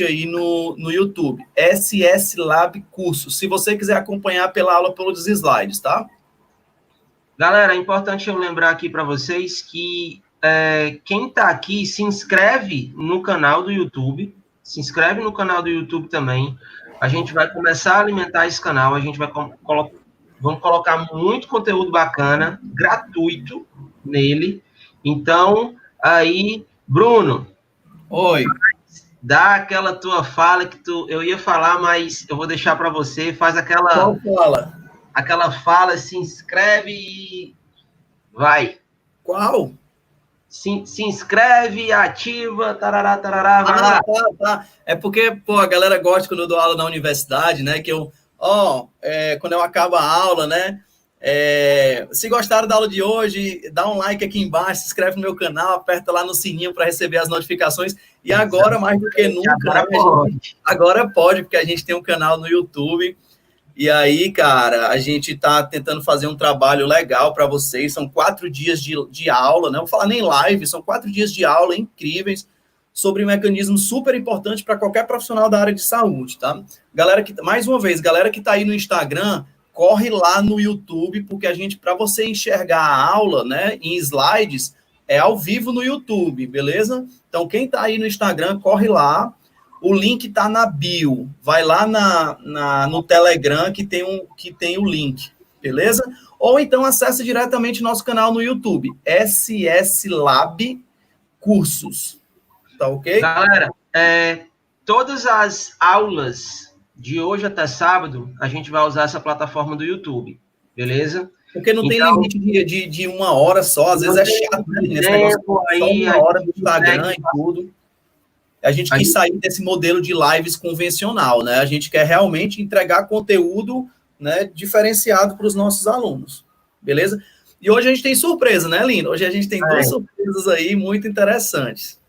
aí no YouTube, SS Lab Cursos, se você quiser acompanhar pela aula pelos slides, tá? Galera, é importante eu lembrar aqui para vocês que quem está aqui se inscreve no canal do YouTube, se inscreve no canal do YouTube também. A gente vai começar a alimentar esse canal, a gente vamos colocar muito conteúdo bacana, gratuito nele. Então, aí, Bruno. Oi. Dá aquela tua fala que eu ia falar, mas eu vou deixar para você. Faz aquela. Qual fala? Aquela fala, se inscreve e vai. Qual? Se inscreve, ativa, tarará, tarará, vai lá. Tá. É porque, pô, a galera gosta quando eu dou aula na universidade, né? Que eu, quando eu acabo a aula, né? Se gostaram da aula de hoje, dá um like aqui embaixo, se inscreve no meu canal, aperta lá no sininho para receber as notificações. E agora, mais do que nunca, agora pode, porque a gente tem um canal no YouTube. E aí, cara, a gente está tentando fazer um trabalho legal para vocês. São 4 dias de aula, não vou falar nem live, são 4 dias de aula incríveis sobre um mecanismo super importante para qualquer profissional da área de saúde, tá? Galera que, mais uma vez, galera que está aí no Instagram, corre lá no YouTube, porque a gente, para você enxergar a aula, né, em slides, é ao vivo no YouTube, beleza? Então, quem está aí no Instagram, corre lá. O link está na bio. Vai lá no Telegram que tem o link, beleza? Ou então acesse diretamente nosso canal no YouTube, SS Lab Cursos. Tá ok? Galera, todas as aulas de hoje até sábado, a gente vai usar essa plataforma do YouTube, beleza? Porque não tem limite de 1 hora só, às vezes é chato, né? Esse negócio aí, só 1 hora do Instagram e tudo. A gente quis sair desse modelo de lives convencional, né? A gente quer realmente entregar conteúdo, né, diferenciado para os nossos alunos, beleza? E hoje a gente tem surpresa, né, Lino? Hoje a gente tem 2 surpresas aí muito interessantes.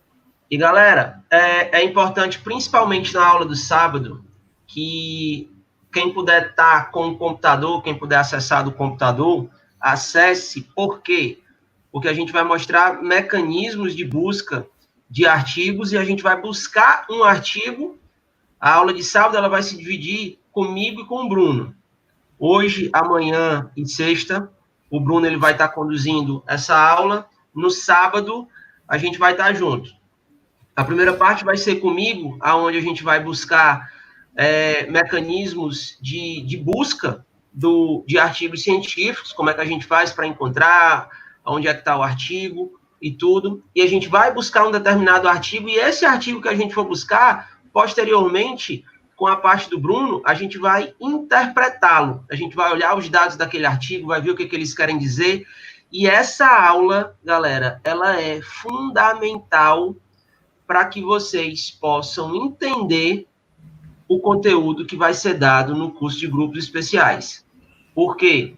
E, galera, é importante, principalmente na aula do sábado, que quem puder estar com o computador, quem puder acessar do computador, acesse. Por quê? Porque a gente vai mostrar mecanismos de busca de artigos e a gente vai buscar um artigo. A aula de sábado ela vai se dividir comigo e com o Bruno. Hoje, amanhã e sexta, o Bruno ele vai estar conduzindo essa aula. No sábado, a gente vai estar junto. A primeira parte vai ser comigo, aonde a gente vai buscar mecanismos de busca de artigos científicos, como é que a gente faz para encontrar, onde é que está o artigo e tudo. E a gente vai buscar um determinado artigo, e esse artigo que a gente for buscar, posteriormente, com a parte do Bruno, a gente vai interpretá-lo. A gente vai olhar os dados daquele artigo, vai ver o que eles querem dizer. E essa aula, galera, ela é fundamental para que vocês possam entender o conteúdo que vai ser dado no curso de grupos especiais. Porque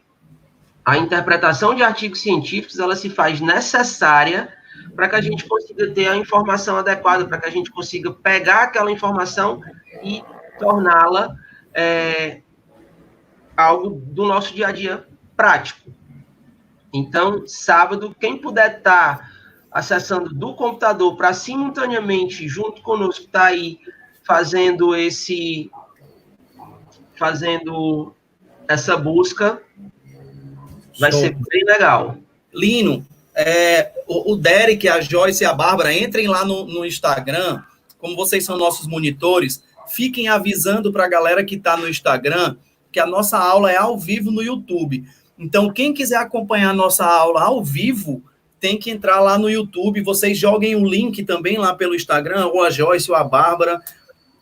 a interpretação de artigos científicos, ela se faz necessária para que a gente consiga ter a informação adequada, para que a gente consiga pegar aquela informação e torná-la algo do nosso dia a dia prático. Então, sábado, quem puder estar acessando do computador para simultaneamente, junto conosco, estar aí fazendo essa busca, vai ser bem legal. Lino, o Derek, a Joyce e a Bárbara, entrem lá no Instagram, como vocês são nossos monitores, fiquem avisando para a galera que está no Instagram que a nossa aula é ao vivo no YouTube. Então, quem quiser acompanhar a nossa aula ao vivo, tem que entrar lá no YouTube, vocês joguem o link também lá pelo Instagram, ou a Joyce, ou a Bárbara,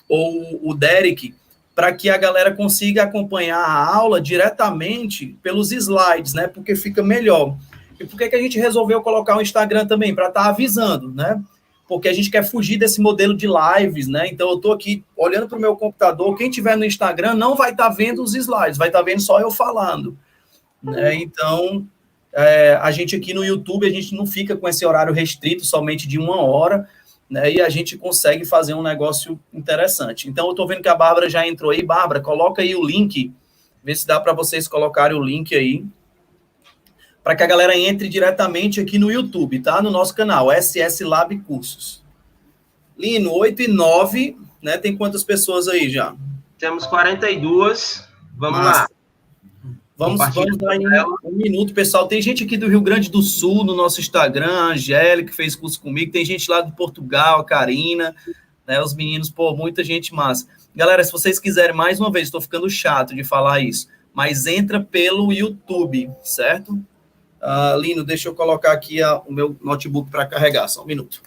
ou o Derek, para que a galera consiga acompanhar a aula diretamente pelos slides, né? Porque fica melhor. E por que a gente resolveu colocar o Instagram também? Para estar avisando, né? Porque a gente quer fugir desse modelo de lives, né? Então, eu estou aqui olhando para o meu computador, quem tiver no Instagram não vai estar vendo os slides, vai estar vendo só eu falando. Né? Então, a gente aqui no YouTube, a gente não fica com esse horário restrito, somente de 1 hora, né? E a gente consegue fazer um negócio interessante. Então, eu estou vendo que a Bárbara já entrou aí. Bárbara, coloca aí o link, vê se dá para vocês colocarem o link aí, para que a galera entre diretamente aqui no YouTube, tá? No nosso canal, SS Lab Cursos. Lino, 8 e 9, né? Tem quantas pessoas aí já? Temos 42. Vamos lá. Vamos dar em um minuto, pessoal. Tem gente aqui do Rio Grande do Sul no nosso Instagram, a Angélica, que fez curso comigo. Tem gente lá de Portugal, a Karina, né? Os meninos, pô, muita gente massa. Galera, se vocês quiserem, mais uma vez, estou ficando chato de falar isso, mas entra pelo YouTube, certo? Lino, deixa eu colocar aqui o meu notebook para carregar, só um minuto.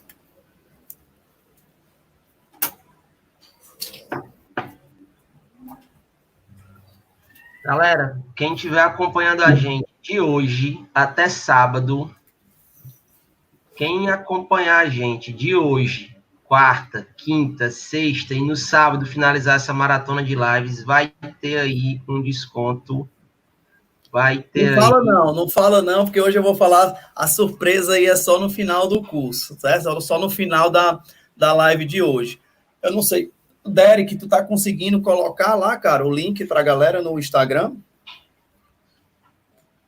Galera, quem estiver acompanhando a gente de hoje até sábado, quem acompanhar a gente de hoje, quarta, quinta, sexta e no sábado finalizar essa maratona de lives, vai ter aí um desconto. Vai ter não fala não, porque hoje eu vou falar, a surpresa aí é só no final do curso, certo? Só no final da live de hoje. Eu não sei, Derek, tu tá conseguindo colocar lá, cara, o link pra galera no Instagram?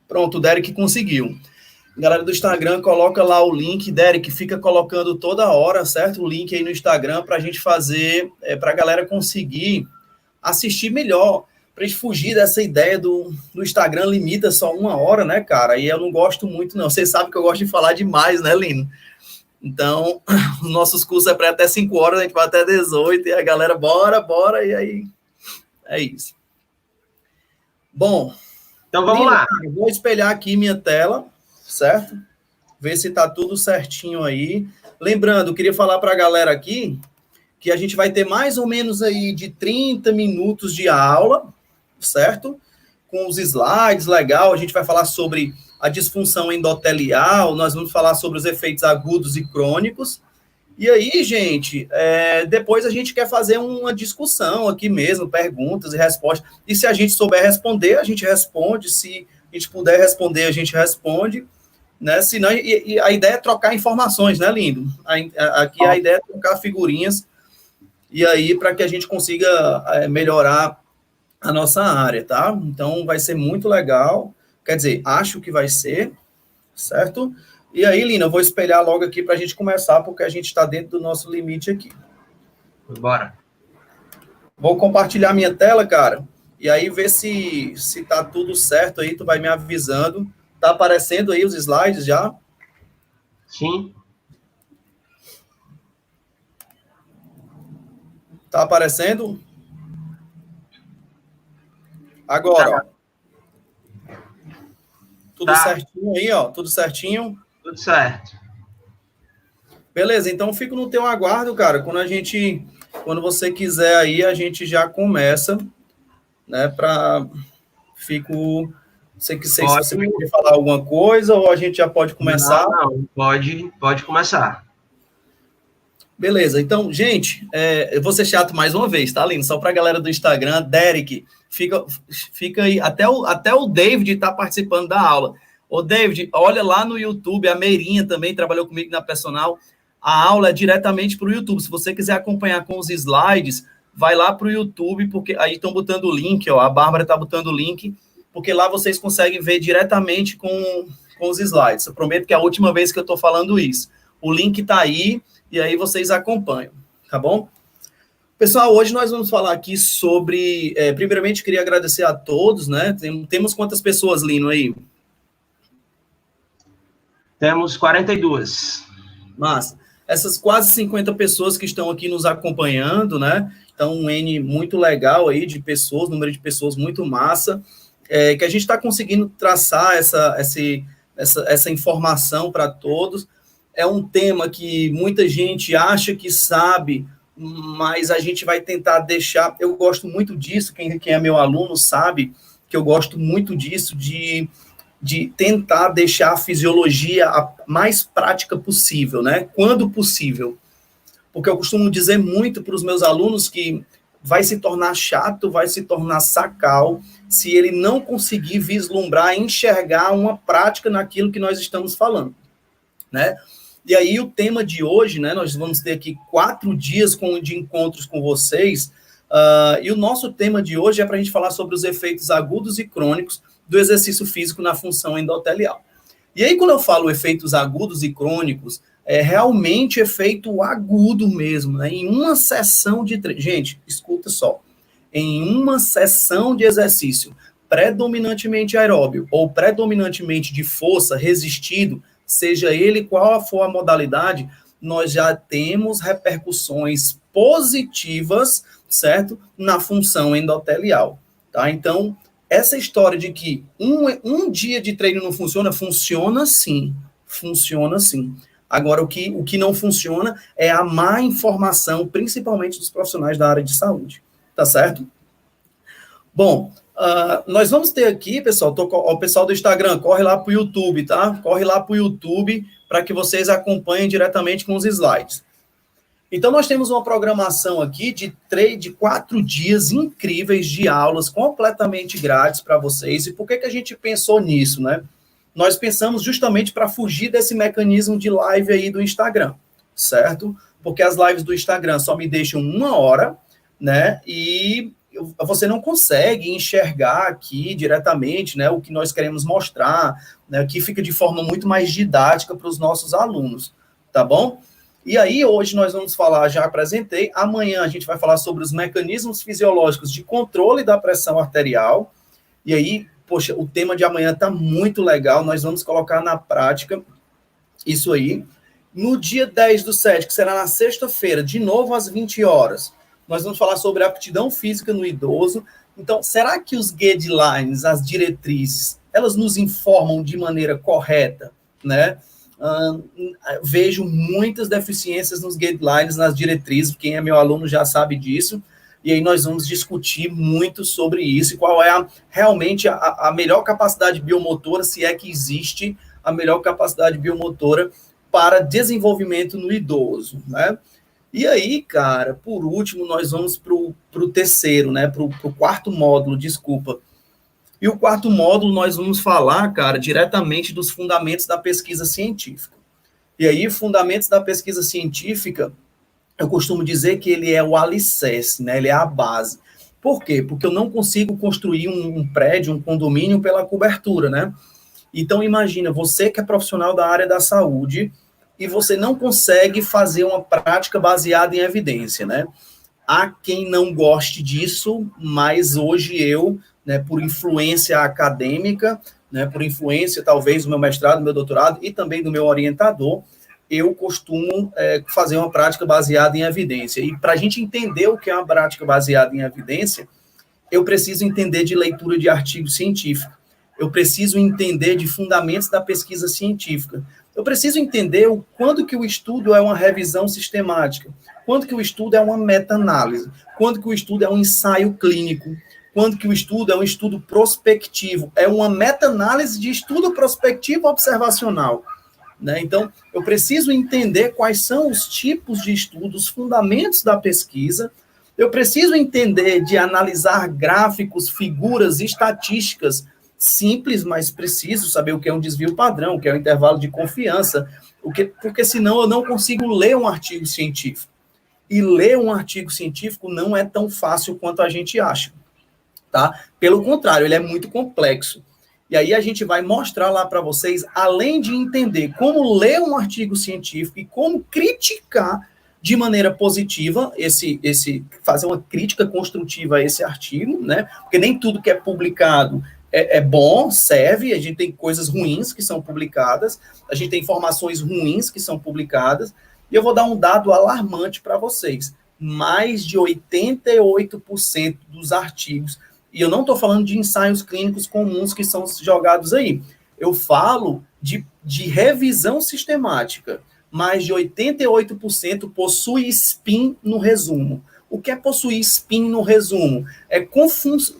Pronto, o Derek conseguiu. Galera do Instagram, coloca lá o link. Derek, fica colocando toda hora, certo? O link aí no Instagram pra gente fazer, pra galera conseguir assistir melhor, pra gente fugir dessa ideia do Instagram limita só 1 hora, né, cara? E eu não gosto muito, não. Vocês sabem que eu gosto de falar demais, né, Lino? Então, os nossos cursos é para até 5 horas, a gente vai até 18, e a galera, bora, e aí é isso. Bom, então vamos lá. Vou espelhar aqui minha tela, certo? Ver se tá tudo certinho aí. Lembrando, queria falar para a galera aqui que a gente vai ter mais ou menos aí de 30 minutos de aula, certo? Com os slides, legal, a gente vai falar sobre a disfunção endotelial, nós vamos falar sobre os efeitos agudos e crônicos. E aí, gente, depois a gente quer fazer uma discussão aqui mesmo, perguntas e respostas. E se a gente souber responder, a gente responde. Se a gente puder responder, a gente responde. Né? Senão, e a ideia é trocar informações, né, Lindo? Aqui a ideia é trocar figurinhas. E aí, para que a gente consiga melhorar a nossa área, tá? Então, vai ser muito legal. Quer dizer, acho que vai ser, certo? E aí, Lina, eu vou espelhar logo aqui para a gente começar, porque a gente está dentro do nosso limite aqui. Bora. Vou compartilhar minha tela, cara, e aí ver se tá tudo certo aí, tu vai me avisando. Tá aparecendo aí os slides já? Sim. Tá aparecendo? Agora, ó. Tudo certinho aí, ó. Tudo certinho? Tudo certo. Beleza, então fico no teu aguardo, cara. Quando você quiser aí, a gente já começa, né? Se você quer falar alguma coisa ou a gente já pode começar? Não, pode começar. Beleza, então, gente, eu vou ser chato mais uma vez, tá, Lino? Só para a galera do Instagram, Derek, fica aí, até o David tá participando da aula. Ô, David, olha lá no YouTube, a Meirinha também trabalhou comigo na personal, a aula é diretamente para o YouTube. Se você quiser acompanhar com os slides, vai lá para o YouTube, porque aí estão botando o link, ó, a Bárbara tá botando o link, porque lá vocês conseguem ver diretamente com os slides. Eu prometo que é a última vez que eu estou falando isso. O link tá aí, e aí vocês acompanham, tá bom? Pessoal, hoje nós vamos falar aqui sobre... primeiramente, queria agradecer a todos, né? Temos quantas pessoas, Lino, aí? Temos 42. Mas essas quase 50 pessoas que estão aqui nos acompanhando, né? Então, um N muito legal aí de pessoas, número de pessoas muito massa, que a gente está conseguindo traçar essa informação para todos. É um tema que muita gente acha que sabe, mas a gente vai tentar deixar... Eu gosto muito disso, quem é meu aluno sabe que eu gosto muito disso, de tentar deixar a fisiologia a mais prática possível, né? Quando possível. Porque eu costumo dizer muito para os meus alunos que vai se tornar chato, vai se tornar sacal, se ele não conseguir vislumbrar, enxergar uma prática naquilo que nós estamos falando, né? E aí o tema de hoje, né, nós vamos ter aqui 4 dias de encontros com vocês, e o nosso tema de hoje é para a gente falar sobre os efeitos agudos e crônicos do exercício físico na função endotelial. E aí quando eu falo efeitos agudos e crônicos, é realmente efeito agudo mesmo, né? Em uma sessão de treino. Gente, escuta só. Em uma sessão de exercício predominantemente aeróbio ou predominantemente de força, resistido, seja ele qual for a modalidade, nós já temos repercussões positivas, certo? Na função endotelial, tá? Então, essa história de que um dia de treino não funciona, funciona sim. Funciona sim. Agora, o que não funciona é a má informação, principalmente dos profissionais da área de saúde, tá certo? Bom, nós vamos ter aqui, pessoal, o pessoal do Instagram, corre lá para o YouTube, tá? Corre lá para o YouTube para que vocês acompanhem diretamente com os slides. Então, nós temos uma programação aqui de 4 dias incríveis de aulas completamente grátis para vocês. E por que a gente pensou nisso, né? Nós pensamos justamente para fugir desse mecanismo de live aí do Instagram, certo? Porque as lives do Instagram só me deixam 1 hora, né? E você não consegue enxergar aqui diretamente, né, o que nós queremos mostrar, né, que fica de forma muito mais didática para os nossos alunos, tá bom? E aí, hoje nós vamos falar, já apresentei, amanhã a gente vai falar sobre os mecanismos fisiológicos de controle da pressão arterial, e aí, poxa, o tema de amanhã está muito legal, nós vamos colocar na prática isso aí. No dia 10/7, que será na sexta-feira, de novo às 20 horas, nós vamos falar sobre a aptidão física no idoso. Então, será que os guidelines, as diretrizes, elas nos informam de maneira correta, né? Vejo muitas deficiências nos guidelines, nas diretrizes, quem é meu aluno já sabe disso, e aí nós vamos discutir muito sobre isso, e qual é realmente a melhor capacidade biomotora, se é que existe a melhor capacidade biomotora para desenvolvimento no idoso, né? E aí, cara, por último, nós vamos para o terceiro, né? Para o 4º módulo, desculpa. E o 4º módulo nós vamos falar, cara, diretamente dos fundamentos da pesquisa científica. E aí, fundamentos da pesquisa científica, eu costumo dizer que ele é o alicerce, né? Ele é a base. Por quê? Porque eu não consigo construir um prédio, um condomínio pela cobertura, né? Então, imagina, você que é profissional da área da saúde e você não consegue fazer uma prática baseada em evidência, né? Há quem não goste disso, mas hoje eu, né, por influência acadêmica, né, por influência talvez do meu mestrado, do meu doutorado e também do meu orientador, eu costumo fazer uma prática baseada em evidência. E para a gente entender o que é uma prática baseada em evidência, eu preciso entender de leitura de artigo científico. Eu preciso entender de fundamentos da pesquisa científica. Eu preciso entender quando que o estudo é uma revisão sistemática, quando que o estudo é uma meta-análise, quando que o estudo é um ensaio clínico, quando que o estudo é um estudo prospectivo, é uma meta-análise de estudo prospectivo observacional, né? Então, eu preciso entender quais são os tipos de estudos, os fundamentos da pesquisa. Eu preciso entender de analisar gráficos, figuras, estatísticas simples, mas preciso saber o que é um desvio padrão, o que é um intervalo de confiança, porque senão eu não consigo ler um artigo científico. E ler um artigo científico não é tão fácil quanto a gente acha, tá? Pelo contrário, ele é muito complexo. E aí a gente vai mostrar lá para vocês, além de entender como ler um artigo científico e como criticar de maneira positiva fazer uma crítica construtiva a esse artigo, né? Porque nem tudo que é publicado é bom, serve, a gente tem coisas ruins que são publicadas, a gente tem informações ruins que são publicadas, e eu vou dar um dado alarmante para vocês. Mais de 88% dos artigos, e eu não estou falando de ensaios clínicos comuns que são jogados aí, eu falo de revisão sistemática. Mais de 88% possui spin no resumo. O que é possuir spin no resumo? É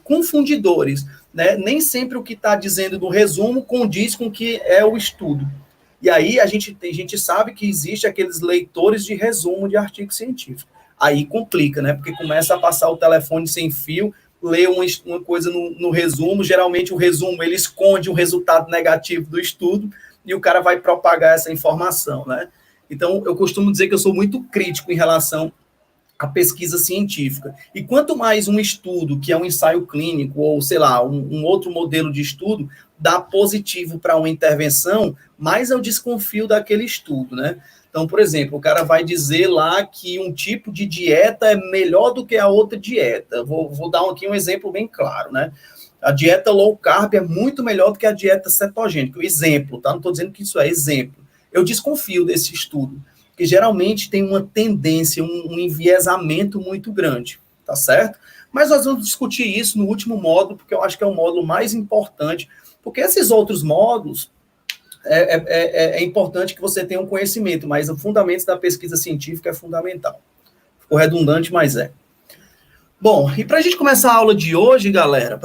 confundidores, né? Nem sempre o que está dizendo do resumo condiz com o que é o estudo. E aí a gente sabe que existe aqueles leitores de resumo de artigo científico. Aí complica, né? Porque começa a passar o telefone sem fio, lê uma coisa no resumo, geralmente o resumo ele esconde um resultado negativo do estudo e o cara vai propagar essa informação, né? Então, eu costumo dizer que eu sou muito crítico em relação à pesquisa científica. E quanto mais um estudo, que é um ensaio clínico, ou, sei lá, um outro modelo de estudo, dá positivo para uma intervenção, mais eu desconfio daquele estudo, né? Então, por exemplo, o cara vai dizer lá que um tipo de dieta é melhor do que a outra dieta. Vou dar aqui um exemplo bem claro, né? A dieta low carb é muito melhor do que a dieta cetogênica. O exemplo, tá? Não estou dizendo que isso é exemplo. Eu desconfio desse estudo, que geralmente tem uma tendência, um enviesamento muito grande, tá certo? Mas nós vamos discutir isso no último módulo, porque eu acho que é o módulo mais importante, porque esses outros módulos é importante que você tenha um conhecimento, mas o fundamento da pesquisa científica é fundamental. Ficou redundante, mas é. Bom, e para a gente começar a aula de hoje, galera,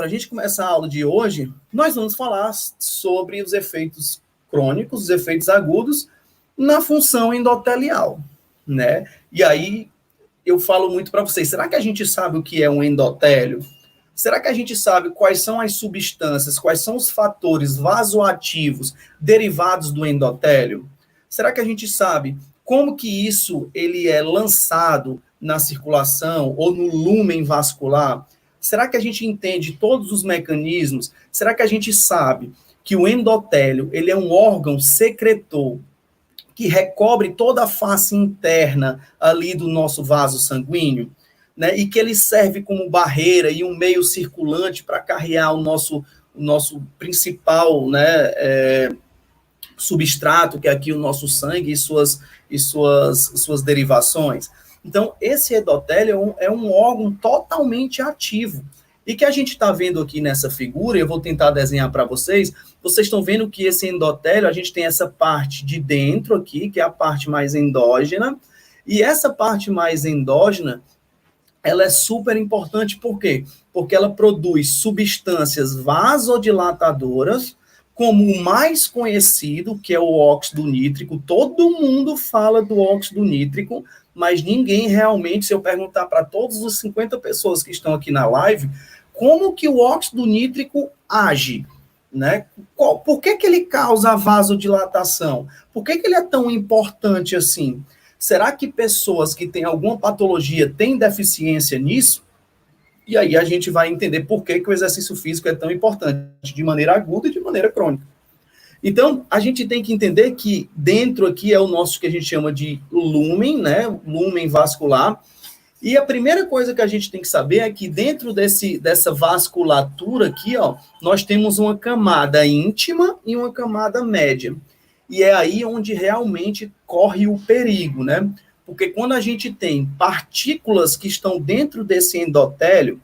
nós vamos falar sobre os efeitos crônicos, os efeitos agudos na função endotelial, né? E aí eu falo muito para vocês, será que a gente sabe o que é um endotélio? Será que a gente sabe quais são as substâncias, quais são os fatores vasoativos derivados do endotélio? Será que a gente sabe como que isso ele é lançado na circulação ou no lúmen vascular? Será que a gente entende todos os mecanismos? Será que a gente sabe que o endotélio ele é um órgão secretor que recobre toda a face interna ali do nosso vaso sanguíneo? Né, e que ele serve como barreira e um meio circulante para carregar o nosso principal, né, substrato, que é aqui o nosso sangue e suas derivações. Então, esse endotélio é um órgão totalmente ativo. E que a gente está vendo aqui nessa figura, eu vou tentar desenhar para vocês, vocês estão vendo que esse endotélio, a gente tem essa parte de dentro aqui, que é a parte mais endógena, e essa parte mais endógena, ela é super importante, por quê? Porque ela produz substâncias vasodilatadoras, como o mais conhecido, que é o óxido nítrico. Todo mundo fala do óxido nítrico, mas ninguém realmente, se eu perguntar para todas as 50 pessoas que estão aqui na live, como que o óxido nítrico age? Né? Por que ele causa a vasodilatação? Por que ele é tão importante assim? Será que pessoas que têm alguma patologia têm deficiência nisso? E aí a gente vai entender por que o exercício físico é tão importante, de maneira aguda e de maneira crônica. Então, a gente tem que entender que dentro aqui é o nosso que a gente chama de lúmen, né? Lúmen vascular. E a primeira coisa que a gente tem que saber é que dentro dessa vasculatura aqui, ó, nós temos uma camada íntima e uma camada média. E é aí onde realmente corre o perigo, né? Porque quando a gente tem partículas que estão dentro desse endotélio,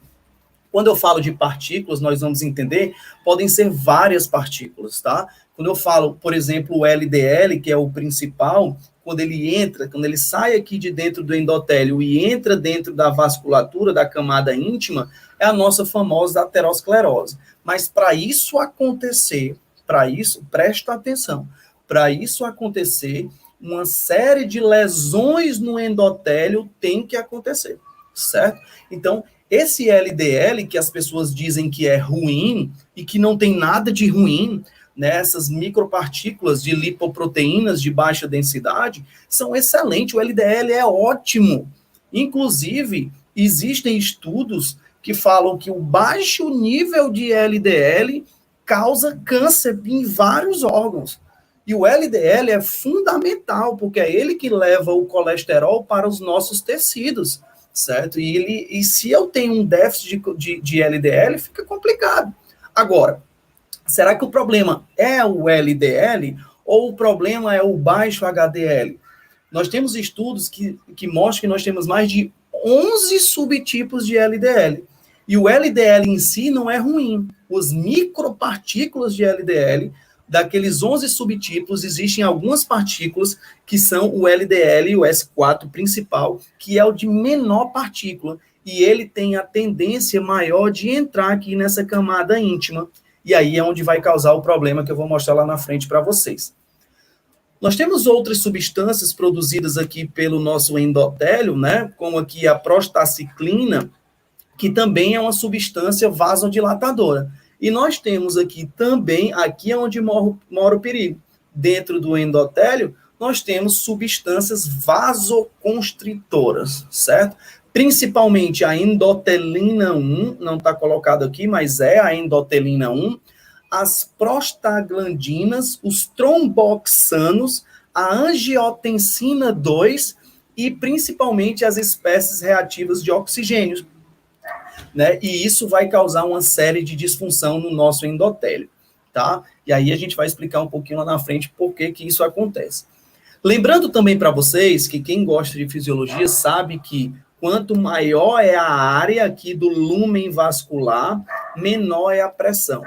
quando eu falo de partículas, nós vamos entender, podem ser várias partículas, tá? Quando eu falo, por exemplo, o LDL, que é o principal, quando ele sai aqui de dentro do endotélio e entra dentro da vasculatura, da camada íntima, é a nossa famosa aterosclerose. Mas para isso acontecer, presta atenção, para isso acontecer, uma série de lesões no endotélio tem que acontecer, certo? Então, esse LDL, que as pessoas dizem que é ruim, e que não tem nada de ruim, né, essas micropartículas de lipoproteínas de baixa densidade, são excelentes, o LDL é ótimo. Inclusive, existem estudos que falam que o baixo nível de LDL causa câncer em vários órgãos. E o LDL é fundamental, porque é ele que leva o colesterol para os nossos tecidos, certo? E se eu tenho um déficit de LDL, fica complicado. Agora, será que o problema é o LDL ou o problema é o baixo HDL? Nós temos estudos que mostram que nós temos mais de 11 subtipos de LDL. E o LDL em si não é ruim. Os micropartículas de LDL, daqueles 11 subtipos, existem algumas partículas que são o LDL, o S4 principal, que é o de menor partícula, e ele tem a tendência maior de entrar aqui nessa camada íntima, e aí é onde vai causar o problema que eu vou mostrar lá na frente para vocês. Nós temos outras substâncias produzidas aqui pelo nosso endotélio, né, como aqui a prostaciclina, que também é uma substância vasodilatadora. E nós temos aqui também, aqui é onde mora o perigo. Dentro do endotélio, nós temos substâncias vasoconstritoras, certo? Principalmente a endotelina 1, não está colocado aqui, mas é a endotelina 1, as prostaglandinas, os tromboxanos, a angiotensina 2 e principalmente as espécies reativas de oxigênio, né? E isso vai causar uma série de disfunção no nosso endotélio, tá? E aí a gente vai explicar um pouquinho lá na frente por que que isso acontece. Lembrando também para vocês que quem gosta de fisiologia sabe que quanto maior é a área aqui do lúmen vascular, menor é a pressão.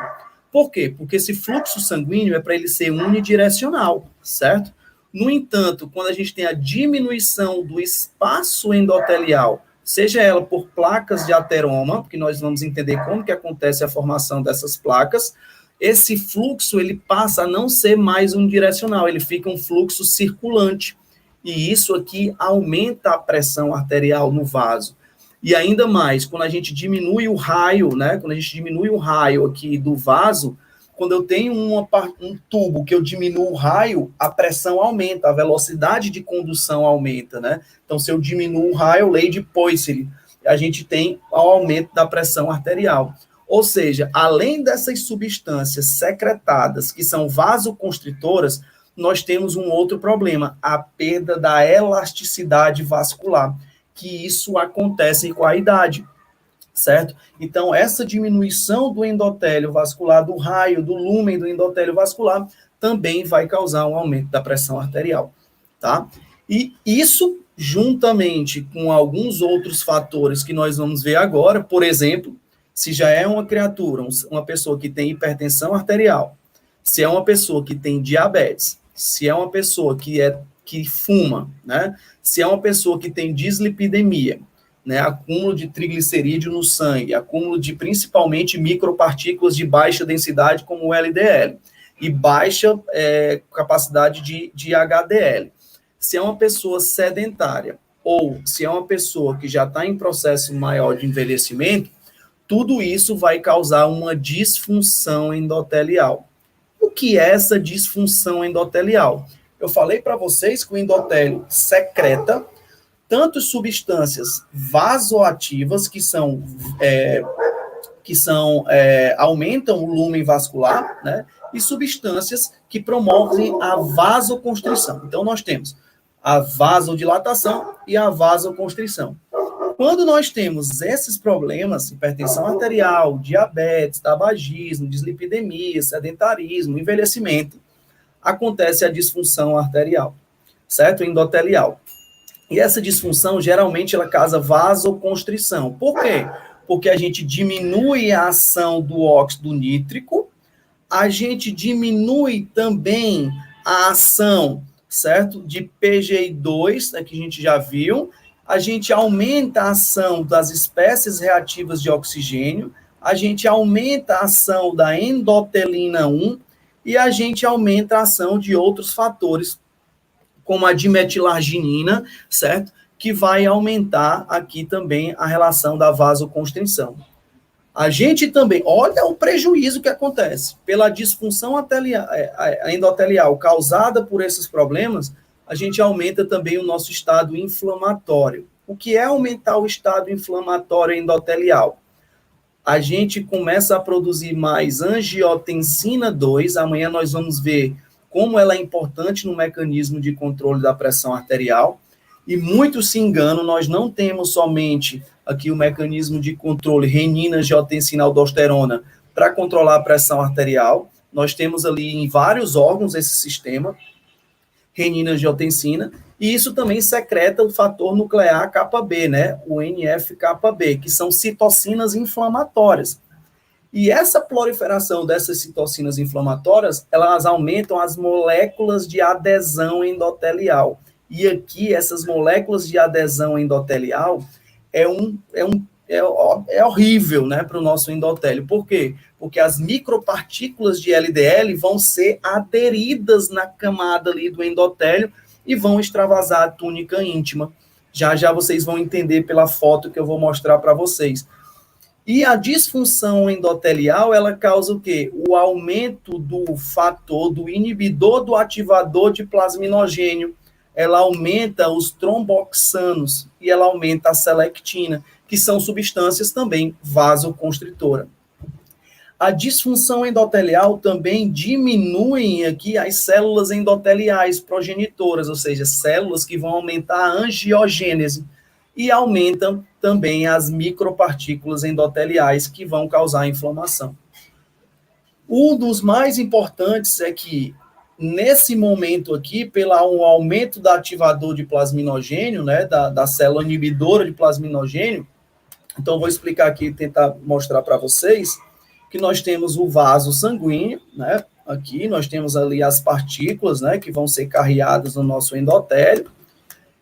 Por quê? Porque esse fluxo sanguíneo é para ele ser unidirecional, certo? No entanto, quando a gente tem a diminuição do espaço endotelial, seja ela por placas de ateroma, que nós vamos entender como que acontece a formação dessas placas, esse fluxo ele passa a não ser mais unidirecional, ele fica um fluxo circulante. E isso aqui aumenta a pressão arterial no vaso. E ainda mais, quando a gente diminui o raio, né? Quando a gente diminui o raio aqui do vaso, quando eu tenho um tubo que eu diminuo o raio, a pressão aumenta, a velocidade de condução aumenta, né? Então, se eu diminuo o raio, lei de Poiseuille, a gente tem o aumento da pressão arterial. Ou seja, além dessas substâncias secretadas, que são vasoconstritoras, nós temos um outro problema, a perda da elasticidade vascular, que isso acontece com a idade, certo? Então, essa diminuição do endotélio vascular, do raio, do lúmen do endotélio vascular, também vai causar um aumento da pressão arterial, tá? E isso, juntamente com alguns outros fatores que nós vamos ver agora, por exemplo, se já é uma criatura, uma pessoa que tem hipertensão arterial, se é uma pessoa que tem diabetes, se é uma pessoa que fuma, né? Se é uma pessoa que tem dislipidemia, né? Acúmulo de triglicerídeo no sangue, acúmulo de principalmente micropartículas de baixa densidade, como o LDL, e baixa capacidade de HDL. Se é uma pessoa sedentária, ou se é uma pessoa que já está em processo maior de envelhecimento, tudo isso vai causar uma disfunção endotelial. O que é essa disfunção endotelial? Eu falei para vocês que o endotélio secreta tanto substâncias vasoativas, que aumentam o lúmen vascular, né? E substâncias que promovem a vasoconstrição. Então, nós temos a vasodilatação e a vasoconstrição. Quando nós temos esses problemas, hipertensão arterial, diabetes, tabagismo, dislipidemia, sedentarismo, envelhecimento, acontece a disfunção arterial, certo? Endotelial. E essa disfunção, geralmente, ela causa vasoconstrição. Por quê? Porque a gente diminui a ação do óxido nítrico, a gente diminui também a ação, certo? De PGI2, né, que a gente já viu, a gente aumenta a ação das espécies reativas de oxigênio, a gente aumenta a ação da endotelina 1 e a gente aumenta a ação de outros fatores, como a dimetilarginina, certo? Que vai aumentar aqui também a relação da vasoconstrição. A gente também, olha o prejuízo que acontece. Pela disfunção endotelial causada por esses problemas, a gente aumenta também o nosso estado inflamatório. O que é aumentar o estado inflamatório endotelial? A gente começa a produzir mais angiotensina 2, amanhã nós vamos ver como ela é importante no mecanismo de controle da pressão arterial, e muitos se enganam, nós não temos somente aqui o mecanismo de controle renina, angiotensina, aldosterona para controlar a pressão arterial, nós temos ali em vários órgãos esse sistema, renina, angiotensina, e isso também secreta o fator nuclear kappa B, né, o NF-kappa B, que são citocinas inflamatórias. E essa proliferação dessas citocinas inflamatórias, elas aumentam as moléculas de adesão endotelial. E aqui, essas moléculas de adesão endotelial é horrível, né, para o nosso endotélio. Por quê? Porque as micropartículas de LDL vão ser aderidas na camada ali do endotélio e vão extravasar a túnica íntima. Já já vocês vão entender pela foto que eu vou mostrar para vocês. E a disfunção endotelial, ela causa o quê? O aumento do fator, do inibidor do ativador de plasminogênio. Ela aumenta os tromboxanos e ela aumenta a selectina, que são substâncias também vasoconstritoras. A disfunção endotelial também diminui aqui as células endoteliais progenitoras, ou seja, células que vão aumentar a angiogênese e aumentam também as micropartículas endoteliais que vão causar inflamação. Um dos mais importantes é que, nesse momento aqui, pelo aumento do ativador de plasminogênio, né, da célula inibidora de plasminogênio, então vou explicar aqui, tentar mostrar para vocês, que nós temos o vaso sanguíneo, né, aqui nós temos ali as partículas, né, que vão ser carreadas no nosso endotélio,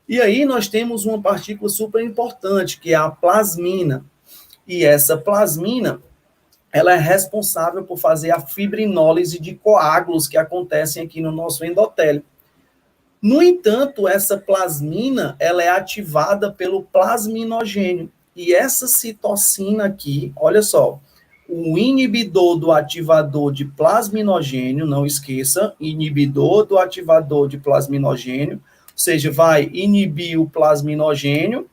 e aí nós temos uma partícula super importante, que é a plasmina, e essa plasmina, ela é responsável por fazer a fibrinólise de coágulos que acontecem aqui no nosso endotélio. No entanto, essa plasmina, ela é ativada pelo plasminogênio, e essa citocina aqui, olha só, o inibidor do ativador de plasminogênio, não esqueça, inibidor do ativador de plasminogênio, ou seja, vai inibir o plasminogênio,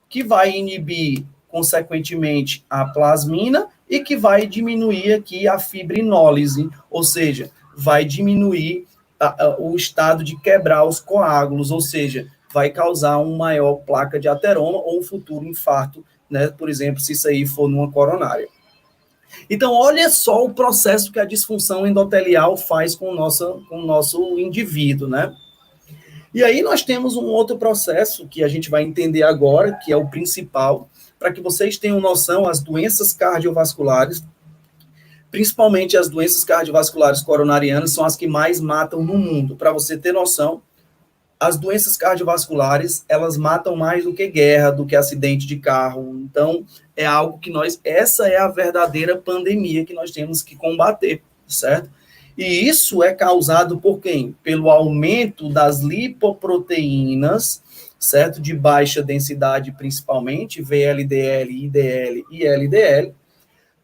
que vai inibir, consequentemente, a plasmina e que vai diminuir aqui a fibrinólise, ou seja, vai diminuir o estado de quebrar os coágulos, ou seja, vai causar uma maior placa de ateroma ou um futuro infarto, né, por exemplo, se isso aí for numa coronária. Então, olha só o processo que a disfunção endotelial faz com o nosso indivíduo, né? E aí nós temos um outro processo que a gente vai entender agora, que é o principal, para que vocês tenham noção, as doenças cardiovasculares, principalmente as doenças cardiovasculares coronarianas, são as que mais matam no mundo. Para você ter noção, as doenças cardiovasculares, elas matam mais do que guerra, do que acidente de carro. Então, é algo que essa é a verdadeira pandemia que nós temos que combater, certo? E isso é causado por quem? Pelo aumento das lipoproteínas, certo? De baixa densidade, principalmente, VLDL, IDL e LDL.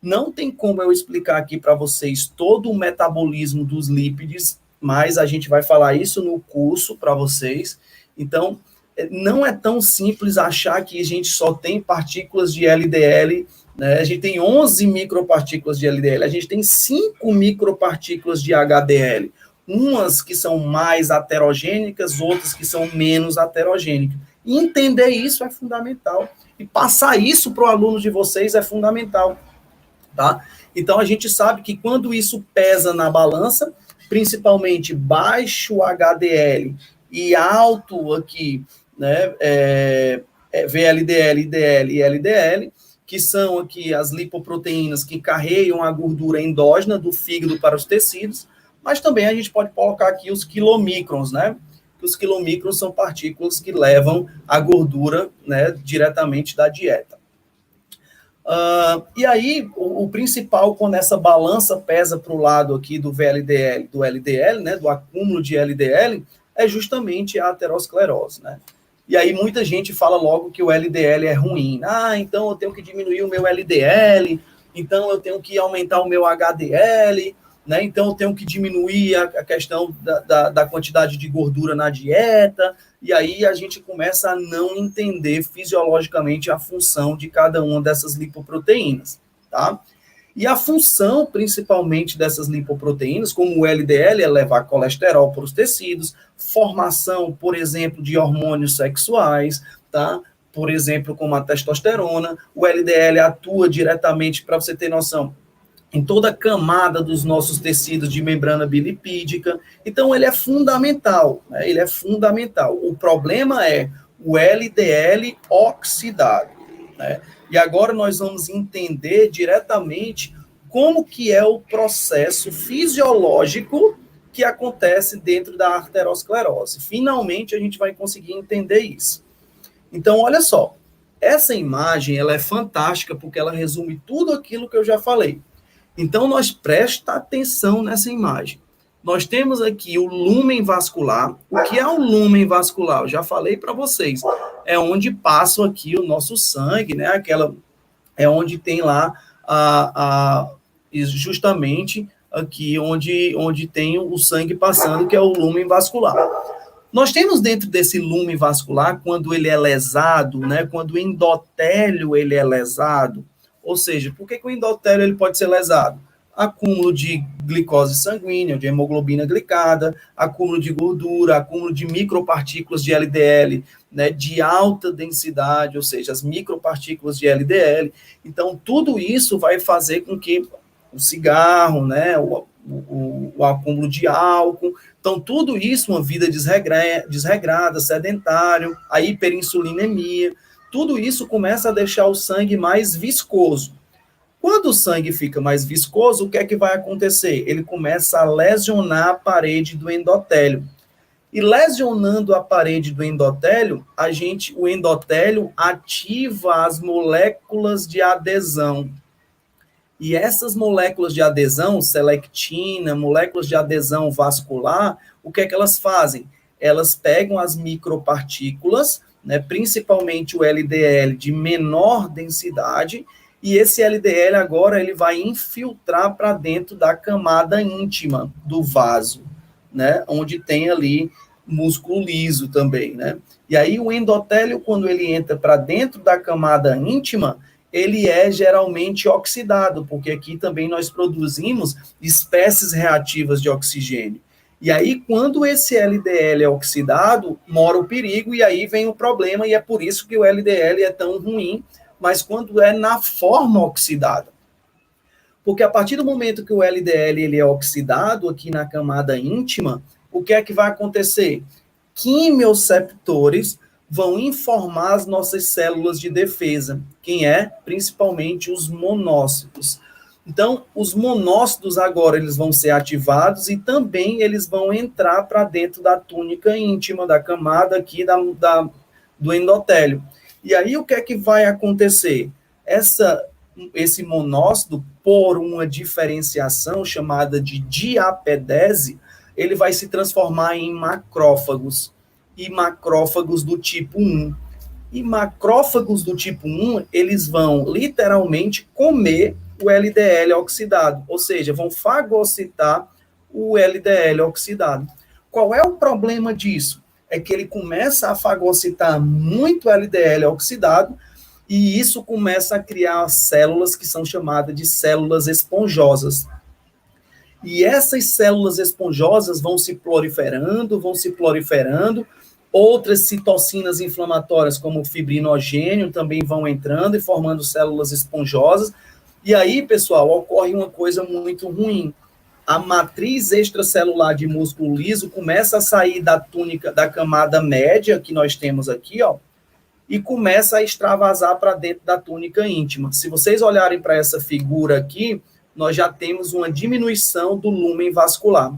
Não tem como eu explicar aqui para vocês todo o metabolismo dos lípides, mas a gente vai falar isso no curso para vocês. Então, não é tão simples achar que a gente só tem partículas de LDL, né? A gente tem 11 micropartículas de LDL, a gente tem 5 micropartículas de HDL, umas que são mais aterogênicas, outras que são menos aterogênicas. E entender isso é fundamental. E passar isso para o aluno de vocês é fundamental, tá? Então, a gente sabe que quando isso pesa na balança, principalmente baixo HDL e alto aqui, né, VLDL, IDL e LDL, que são aqui as lipoproteínas que carregam a gordura endógena do fígado para os tecidos, mas também a gente pode colocar aqui os quilomicrons, né? Os quilomicrons são partículas que levam a gordura, né, diretamente da dieta. E aí, o principal, quando essa balança pesa para o lado aqui do VLDL, do LDL, né, do acúmulo de LDL, é justamente a aterosclerose, né? E aí muita gente fala logo que o LDL é ruim. Então eu tenho que diminuir o meu LDL, então eu tenho que aumentar o meu HDL, né? Então eu tenho que diminuir a questão da quantidade de gordura na dieta, e aí a gente começa a não entender fisiologicamente a função de cada uma dessas lipoproteínas, tá? E a função, principalmente, dessas lipoproteínas, como o LDL, é levar colesterol para os tecidos, formação, por exemplo, de hormônios sexuais, tá? Por exemplo, como a testosterona. O LDL atua diretamente, para você ter noção, em toda a camada dos nossos tecidos de membrana bilipídica. Então, ele é fundamental, né? Ele é fundamental. O problema é o LDL oxidado, né? E agora nós vamos entender diretamente como que é o processo fisiológico que acontece dentro da arteriosclerose. Finalmente, a gente vai conseguir entender isso. Então, olha só, essa imagem ela é fantástica porque ela resume tudo aquilo que eu já falei. Então, nós presta atenção nessa imagem. Nós temos aqui o lúmen vascular. O que é o lúmen vascular? Eu já falei para vocês. É onde passa aqui o nosso sangue, né? É onde tem lá justamente aqui onde tem o sangue passando, que é o lúmen vascular. Nós temos dentro desse lúmen vascular, quando ele é lesado, né? Quando o endotélio ele é lesado, ou seja, por que o endotélio ele pode ser lesado? acúmulo de glicose sanguínea, de hemoglobina glicada, acúmulo de gordura, acúmulo de micropartículas de LDL, né, de alta densidade, ou seja, as micropartículas de LDL. Então, tudo isso vai fazer com que o cigarro, né, o acúmulo de álcool, então, tudo isso, uma vida desregrada, sedentário, a hiperinsulinemia, tudo isso começa a deixar o sangue mais viscoso. Quando o sangue fica mais viscoso, o que é que vai acontecer? Ele começa a lesionar a parede do endotélio. E lesionando a parede do endotélio, o endotélio ativa as moléculas de adesão. E essas moléculas de adesão, selectina, moléculas de adesão vascular, o que é que elas fazem? Elas pegam as micropartículas, né, principalmente o LDL de menor densidade, e esse LDL agora ele vai infiltrar para dentro da camada íntima do vaso, né, onde tem ali músculo liso também, né? E aí o endotélio, quando ele entra para dentro da camada íntima, ele é geralmente oxidado, porque aqui também nós produzimos espécies reativas de oxigênio. E aí, quando esse LDL é oxidado, mora o perigo, e aí vem o problema, e é por isso que o LDL é tão ruim, mas quando é na forma oxidada. Porque a partir do momento que o LDL ele é oxidado aqui na camada íntima, o que é que vai acontecer? Quimioceptores vão informar as nossas células de defesa, quem é? Principalmente os monócitos. Então, os monócitos agora eles vão ser ativados e também eles vão entrar para dentro da túnica íntima, da camada aqui do endotélio. E aí, o que é que vai acontecer? Esse monócito, por uma diferenciação chamada de diapedese, ele vai se transformar em macrófagos, e macrófagos do tipo 1. E macrófagos do tipo 1, eles vão literalmente comer o LDL oxidado, ou seja, vão fagocitar o LDL oxidado. Qual é o problema disso? É que ele começa a fagocitar muito LDL oxidado, e isso começa a criar células que são chamadas de células esponjosas. E essas células esponjosas vão se proliferando, outras citocinas inflamatórias, como o fibrinogênio, também vão entrando e formando células esponjosas. E aí, pessoal, ocorre uma coisa muito ruim. A matriz extracelular de músculo liso começa a sair da túnica, da camada média que nós temos aqui, ó, e começa a extravasar para dentro da túnica íntima. Se vocês olharem para essa figura aqui, nós já temos uma diminuição do lúmen vascular.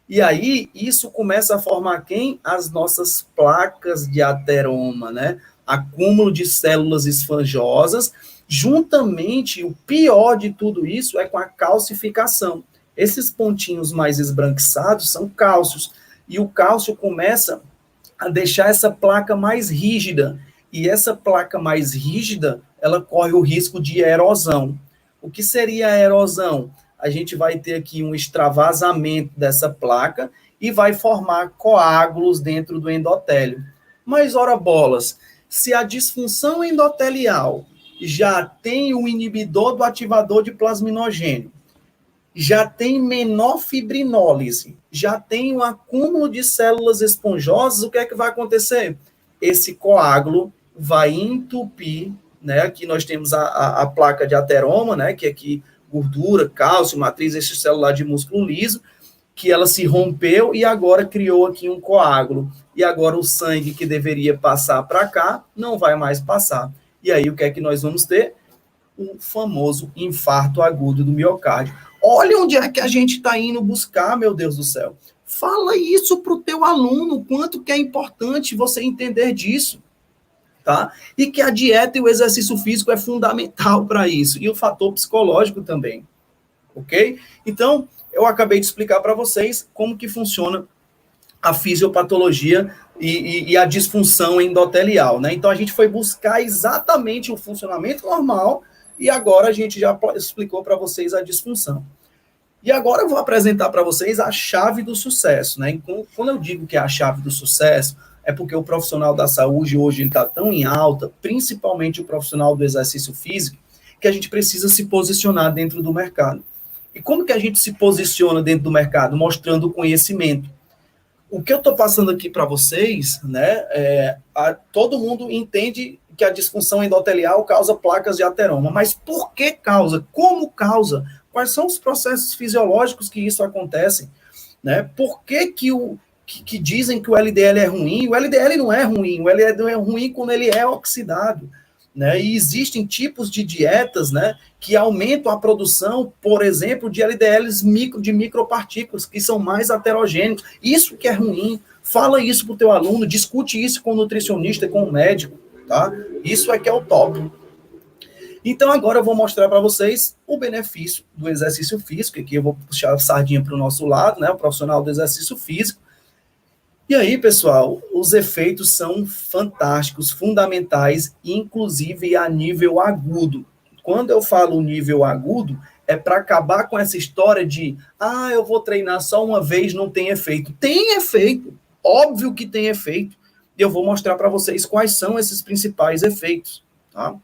E aí, isso começa a formar quem? As nossas placas de ateroma, né? Acúmulo de células esfanjosas, juntamente, o pior de tudo isso é com a calcificação. Esses pontinhos mais esbranquiçados são cálcios, e o cálcio começa a deixar essa placa mais rígida, e essa placa mais rígida, ela corre o risco de erosão. O que seria a erosão? A gente vai ter aqui um extravasamento dessa placa e vai formar coágulos dentro do endotélio. Mas, ora bolas, se a disfunção endotelial já tem o inibidor do ativador de plasminogênio, já tem menor fibrinólise, já tem um acúmulo de células esponjosas, o que é que vai acontecer? Esse coágulo vai entupir, né? Aqui nós temos a placa de ateroma, né? Que é aqui gordura, cálcio, matriz extracelular de músculo liso, que ela se rompeu e agora criou aqui um coágulo. E agora o sangue que deveria passar para cá não vai mais passar. E aí o que é que nós vamos ter? O famoso infarto agudo do miocárdio. Olha onde é que a gente está indo buscar, meu Deus do céu. Fala isso para o teu aluno, quanto que é importante você entender disso. Tá? E que a dieta e o exercício físico é fundamental para isso, e o fator psicológico também, ok? Então, eu acabei de explicar para vocês como que funciona a fisiopatologia e a disfunção endotelial, né? Então, a gente foi buscar exatamente o funcionamento normal, e agora a gente já explicou para vocês a disfunção. E agora eu vou apresentar para vocês a chave do sucesso, né? Então, quando eu digo que é a chave do sucesso, é porque o profissional da saúde hoje está tão em alta, principalmente o profissional do exercício físico, que a gente precisa se posicionar dentro do mercado. E como que a gente se posiciona dentro do mercado? Mostrando o conhecimento. O que eu estou passando aqui para vocês, né, todo mundo entende que a disfunção endotelial causa placas de ateroma, mas por que causa? Como causa? Quais são os processos fisiológicos que isso acontece? Né? Por que dizem que o LDL é ruim? O LDL não é ruim, o LDL é ruim quando ele é oxidado. Né? E existem tipos de dietas, né, que aumentam a produção, por exemplo, de LDLs de micropartículas, que são mais aterogênicos. Isso que é ruim. Fala isso para o teu aluno, discute isso com o nutricionista e com o médico. Tá? Isso é que é o top. Então, agora eu vou mostrar para vocês o benefício do exercício físico. Aqui eu vou puxar a sardinha para o nosso lado, né, o profissional do exercício físico. E aí, pessoal, os efeitos são fantásticos, fundamentais, inclusive a nível agudo. Quando eu falo nível agudo, é para acabar com essa história de, eu vou treinar só uma vez, não tem efeito. Tem efeito, óbvio que tem efeito. E eu vou mostrar para vocês quais são esses principais efeitos. Tá?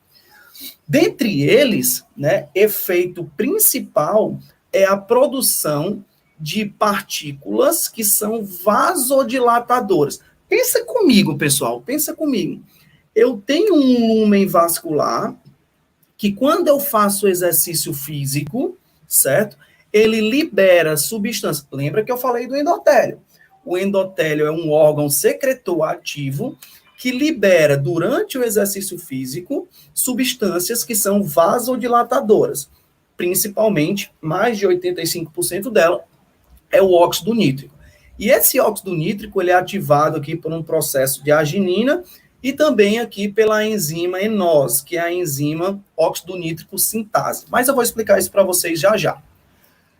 Dentre eles, né, efeito principal é a produção de partículas que são vasodilatadoras. Pensa comigo, pessoal, pensa comigo. Eu tenho um lúmen vascular que quando eu faço exercício físico, certo? Ele libera substâncias. Lembra que eu falei do endotélio? O endotélio é um órgão secretor ativo que libera, durante o exercício físico, substâncias que são vasodilatadoras. Principalmente, mais de 85% dela é o óxido nítrico. E esse óxido nítrico ele é ativado aqui por um processo de arginina e também aqui pela enzima ENOS, que é a enzima óxido nítrico sintase. Mas eu vou explicar isso para vocês já já.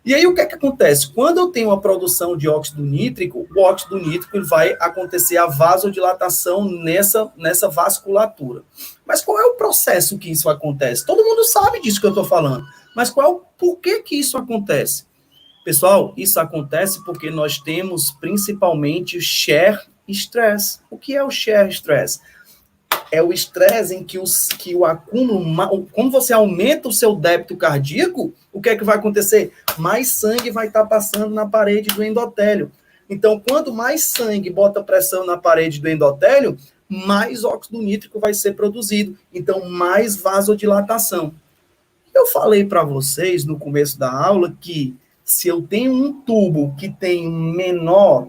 E aí o que é que acontece? Quando eu tenho a produção de óxido nítrico, o óxido nítrico vai acontecer a vasodilatação nessa vasculatura. Mas qual é o processo que isso acontece? Todo mundo sabe disso que eu estou falando. Mas por que isso acontece? Pessoal, isso acontece porque nós temos principalmente o shear stress. O que é o shear stress? É o estresse em que o acúmulo, como você aumenta o seu débito cardíaco, o que é que vai acontecer? Mais sangue vai estar passando na parede do endotélio. Então, quanto mais sangue bota pressão na parede do endotélio, mais óxido nítrico vai ser produzido. Então, mais vasodilatação. Eu falei para vocês no começo da aula que se eu tenho um tubo que tem menor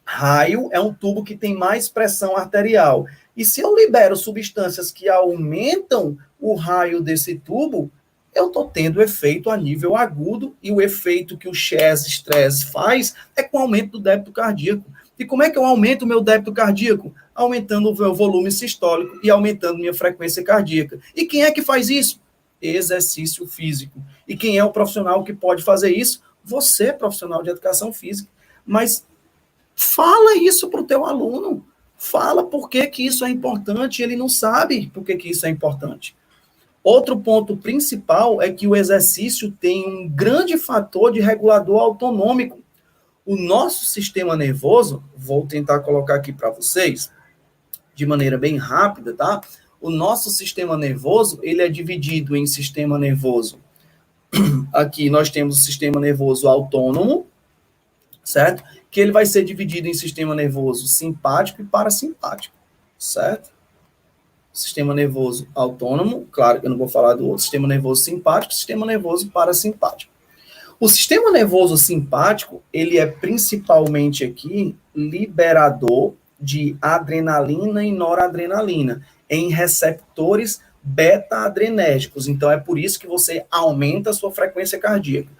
raio, é um tubo que tem mais pressão arterial. E se eu libero substâncias que aumentam o raio desse tubo, eu estou tendo efeito a nível agudo, e o efeito que o shear stress faz é com o aumento do débito cardíaco. E como é que eu aumento o meu débito cardíaco? Aumentando o meu volume sistólico e aumentando minha frequência cardíaca. E quem é que faz isso? Exercício físico. E quem é o profissional que pode fazer isso? Você, profissional de educação física. Mas fala isso para o teu aluno. Fala por que isso é importante. Ele não sabe por que isso é importante. Outro ponto principal é que o exercício tem um grande fator de regulador autonômico. O nosso sistema nervoso, vou tentar colocar aqui para vocês, de maneira bem rápida, tá? O nosso sistema nervoso, ele é dividido em sistema nervoso. Aqui nós temos o sistema nervoso autônomo, certo? Que ele vai ser dividido em sistema nervoso simpático e parasimpático, certo? Sistema nervoso autônomo, claro que eu não vou falar do outro, sistema nervoso simpático, sistema nervoso parasimpático. O sistema nervoso simpático, ele é principalmente aqui liberador de adrenalina e noradrenalina em receptores beta-adrenérgicos. Então, é por isso que você aumenta a sua frequência cardíaca.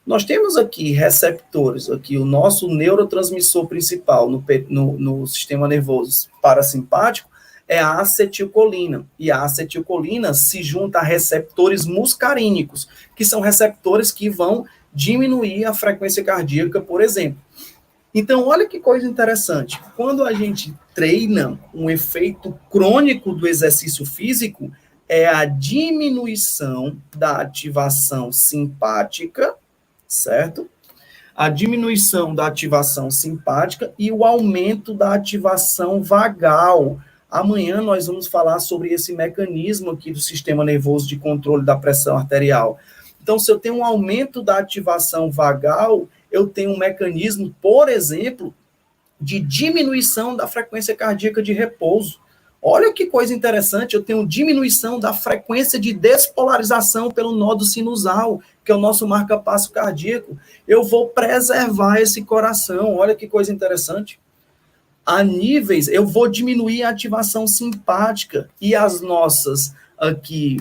Nós temos aqui receptores, aqui o nosso neurotransmissor principal no sistema nervoso parasimpático é a acetilcolina. E a acetilcolina se junta a receptores muscarínicos, que são receptores que vão diminuir a frequência cardíaca, por exemplo. Então, olha que coisa interessante. Quando a gente treina, um efeito crônico do exercício físico é a diminuição da ativação simpática, certo? A diminuição da ativação simpática e o aumento da ativação vagal. Amanhã nós vamos falar sobre esse mecanismo aqui do sistema nervoso de controle da pressão arterial. Então, se eu tenho um aumento da ativação vagal, eu tenho um mecanismo, por exemplo, de diminuição da frequência cardíaca de repouso. Olha que coisa interessante, eu tenho diminuição da frequência de despolarização pelo nódo sinusal, que é o nosso marca-passo cardíaco. Eu vou preservar esse coração, olha que coisa interessante. A níveis, eu vou diminuir a ativação simpática e as nossas, aqui,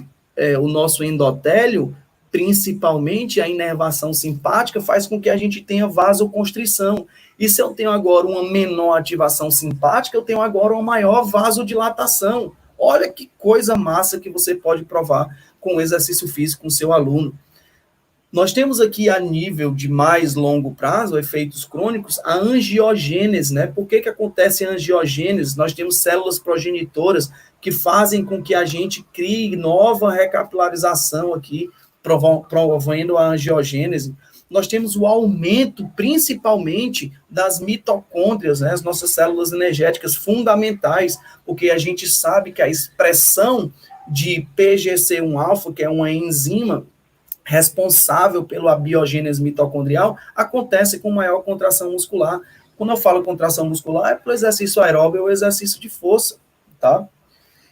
o nosso endotélio, principalmente a inervação simpática, faz com que a gente tenha vasoconstrição. E se eu tenho agora uma menor ativação simpática, eu tenho agora uma maior vasodilatação. Olha que coisa massa que você pode provar com o exercício físico com o seu aluno. Nós temos aqui, a nível de mais longo prazo, efeitos crônicos, a angiogênese, né? Por que acontece a angiogênese? Nós temos células progenitoras que fazem com que a gente crie nova recapilarização aqui, promovendo a angiogênese. Nós temos o aumento, principalmente, das mitocôndrias, né? As nossas células energéticas fundamentais, porque a gente sabe que a expressão de PGC1-alfa, que é uma enzima responsável pela biogênese mitocondrial, acontece com maior contração muscular. Quando eu falo contração muscular, é pelo exercício aeróbio ou exercício de força, tá?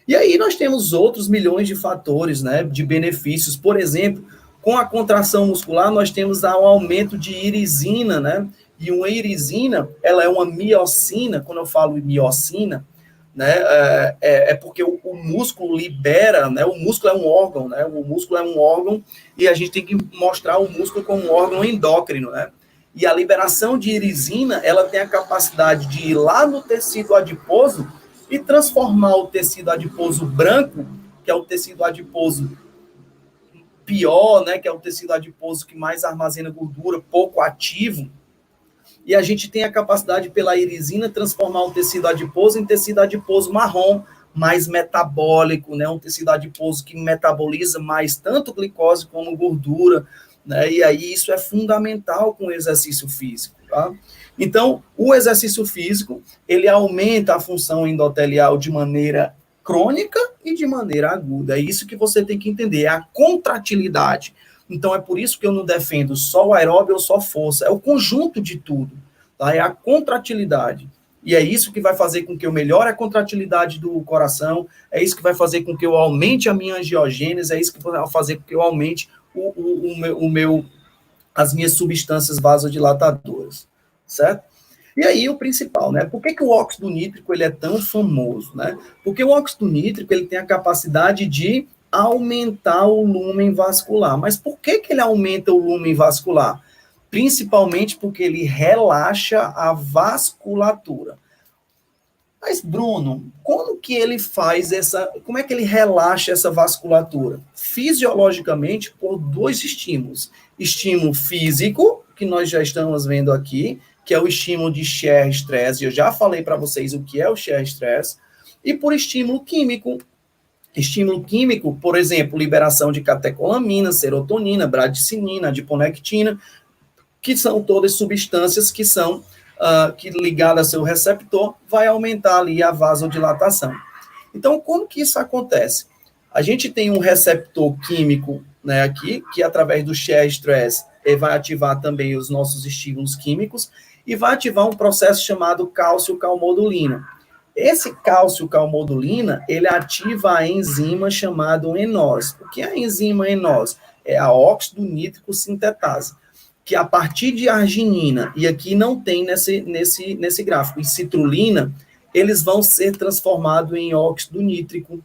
E aí nós temos outros milhões de fatores, né, de benefícios. Por exemplo, com a contração muscular, nós temos um aumento de irisina, né? E uma irisina, ela é uma miocina. Quando eu falo miocina, né, é porque o músculo libera, né? O músculo é um órgão, né? O músculo é um órgão e a gente tem que mostrar o músculo como um órgão endócrino, né? E a liberação de irisina, ela tem a capacidade de ir lá no tecido adiposo e transformar o tecido adiposo branco, que é o tecido adiposo pior, né, que é o tecido adiposo que mais armazena gordura, pouco ativo, e a gente tem a capacidade pela irisina transformar o tecido adiposo em tecido adiposo marrom, mais metabólico, né, um tecido adiposo que metaboliza mais tanto glicose como gordura, né, e aí isso é fundamental com o exercício físico, tá? Então, o exercício físico, ele aumenta a função endotelial de maneira crônica e de maneira aguda. É isso que você tem que entender, é a contratilidade. Então, é por isso que eu não defendo só o aeróbio ou só força, é o conjunto de tudo, tá? É a contratilidade. E é isso que vai fazer com que eu melhore a contratilidade do coração, é isso que vai fazer com que eu aumente a minha angiogênese, é isso que vai fazer com que eu aumente as minhas substâncias vasodilatadoras, certo? E aí o principal, né? Por que o óxido nítrico ele é tão famoso, né? Porque o óxido nítrico ele tem a capacidade de aumentar o lúmen vascular. Mas por que ele aumenta o lúmen vascular? Principalmente porque ele relaxa a vasculatura. Mas, Bruno, como que ele faz como é que ele relaxa essa vasculatura? Fisiologicamente, por dois estímulos. Estímulo físico, que nós já estamos vendo aqui, que é o estímulo de shear stress, e eu já falei para vocês o que é o shear stress, e por estímulo químico. Estímulo químico, por exemplo, liberação de catecolamina, serotonina, bradicinina, adiponectina, que são todas substâncias que são que ligadas ao seu receptor, vai aumentar ali a vasodilatação. Então, como que isso acontece? A gente tem um receptor químico, né, aqui, que através do shear stress vai ativar também os nossos estímulos químicos e vai ativar um processo chamado cálcio-calmodulina. Esse cálcio-calmodulina, ele ativa a enzima chamada ENOS. O que é a enzima ENOS? É a óxido nítrico sintetase, que a partir de arginina, e aqui não tem nesse gráfico, e citrulina, eles vão ser transformados em óxido nítrico.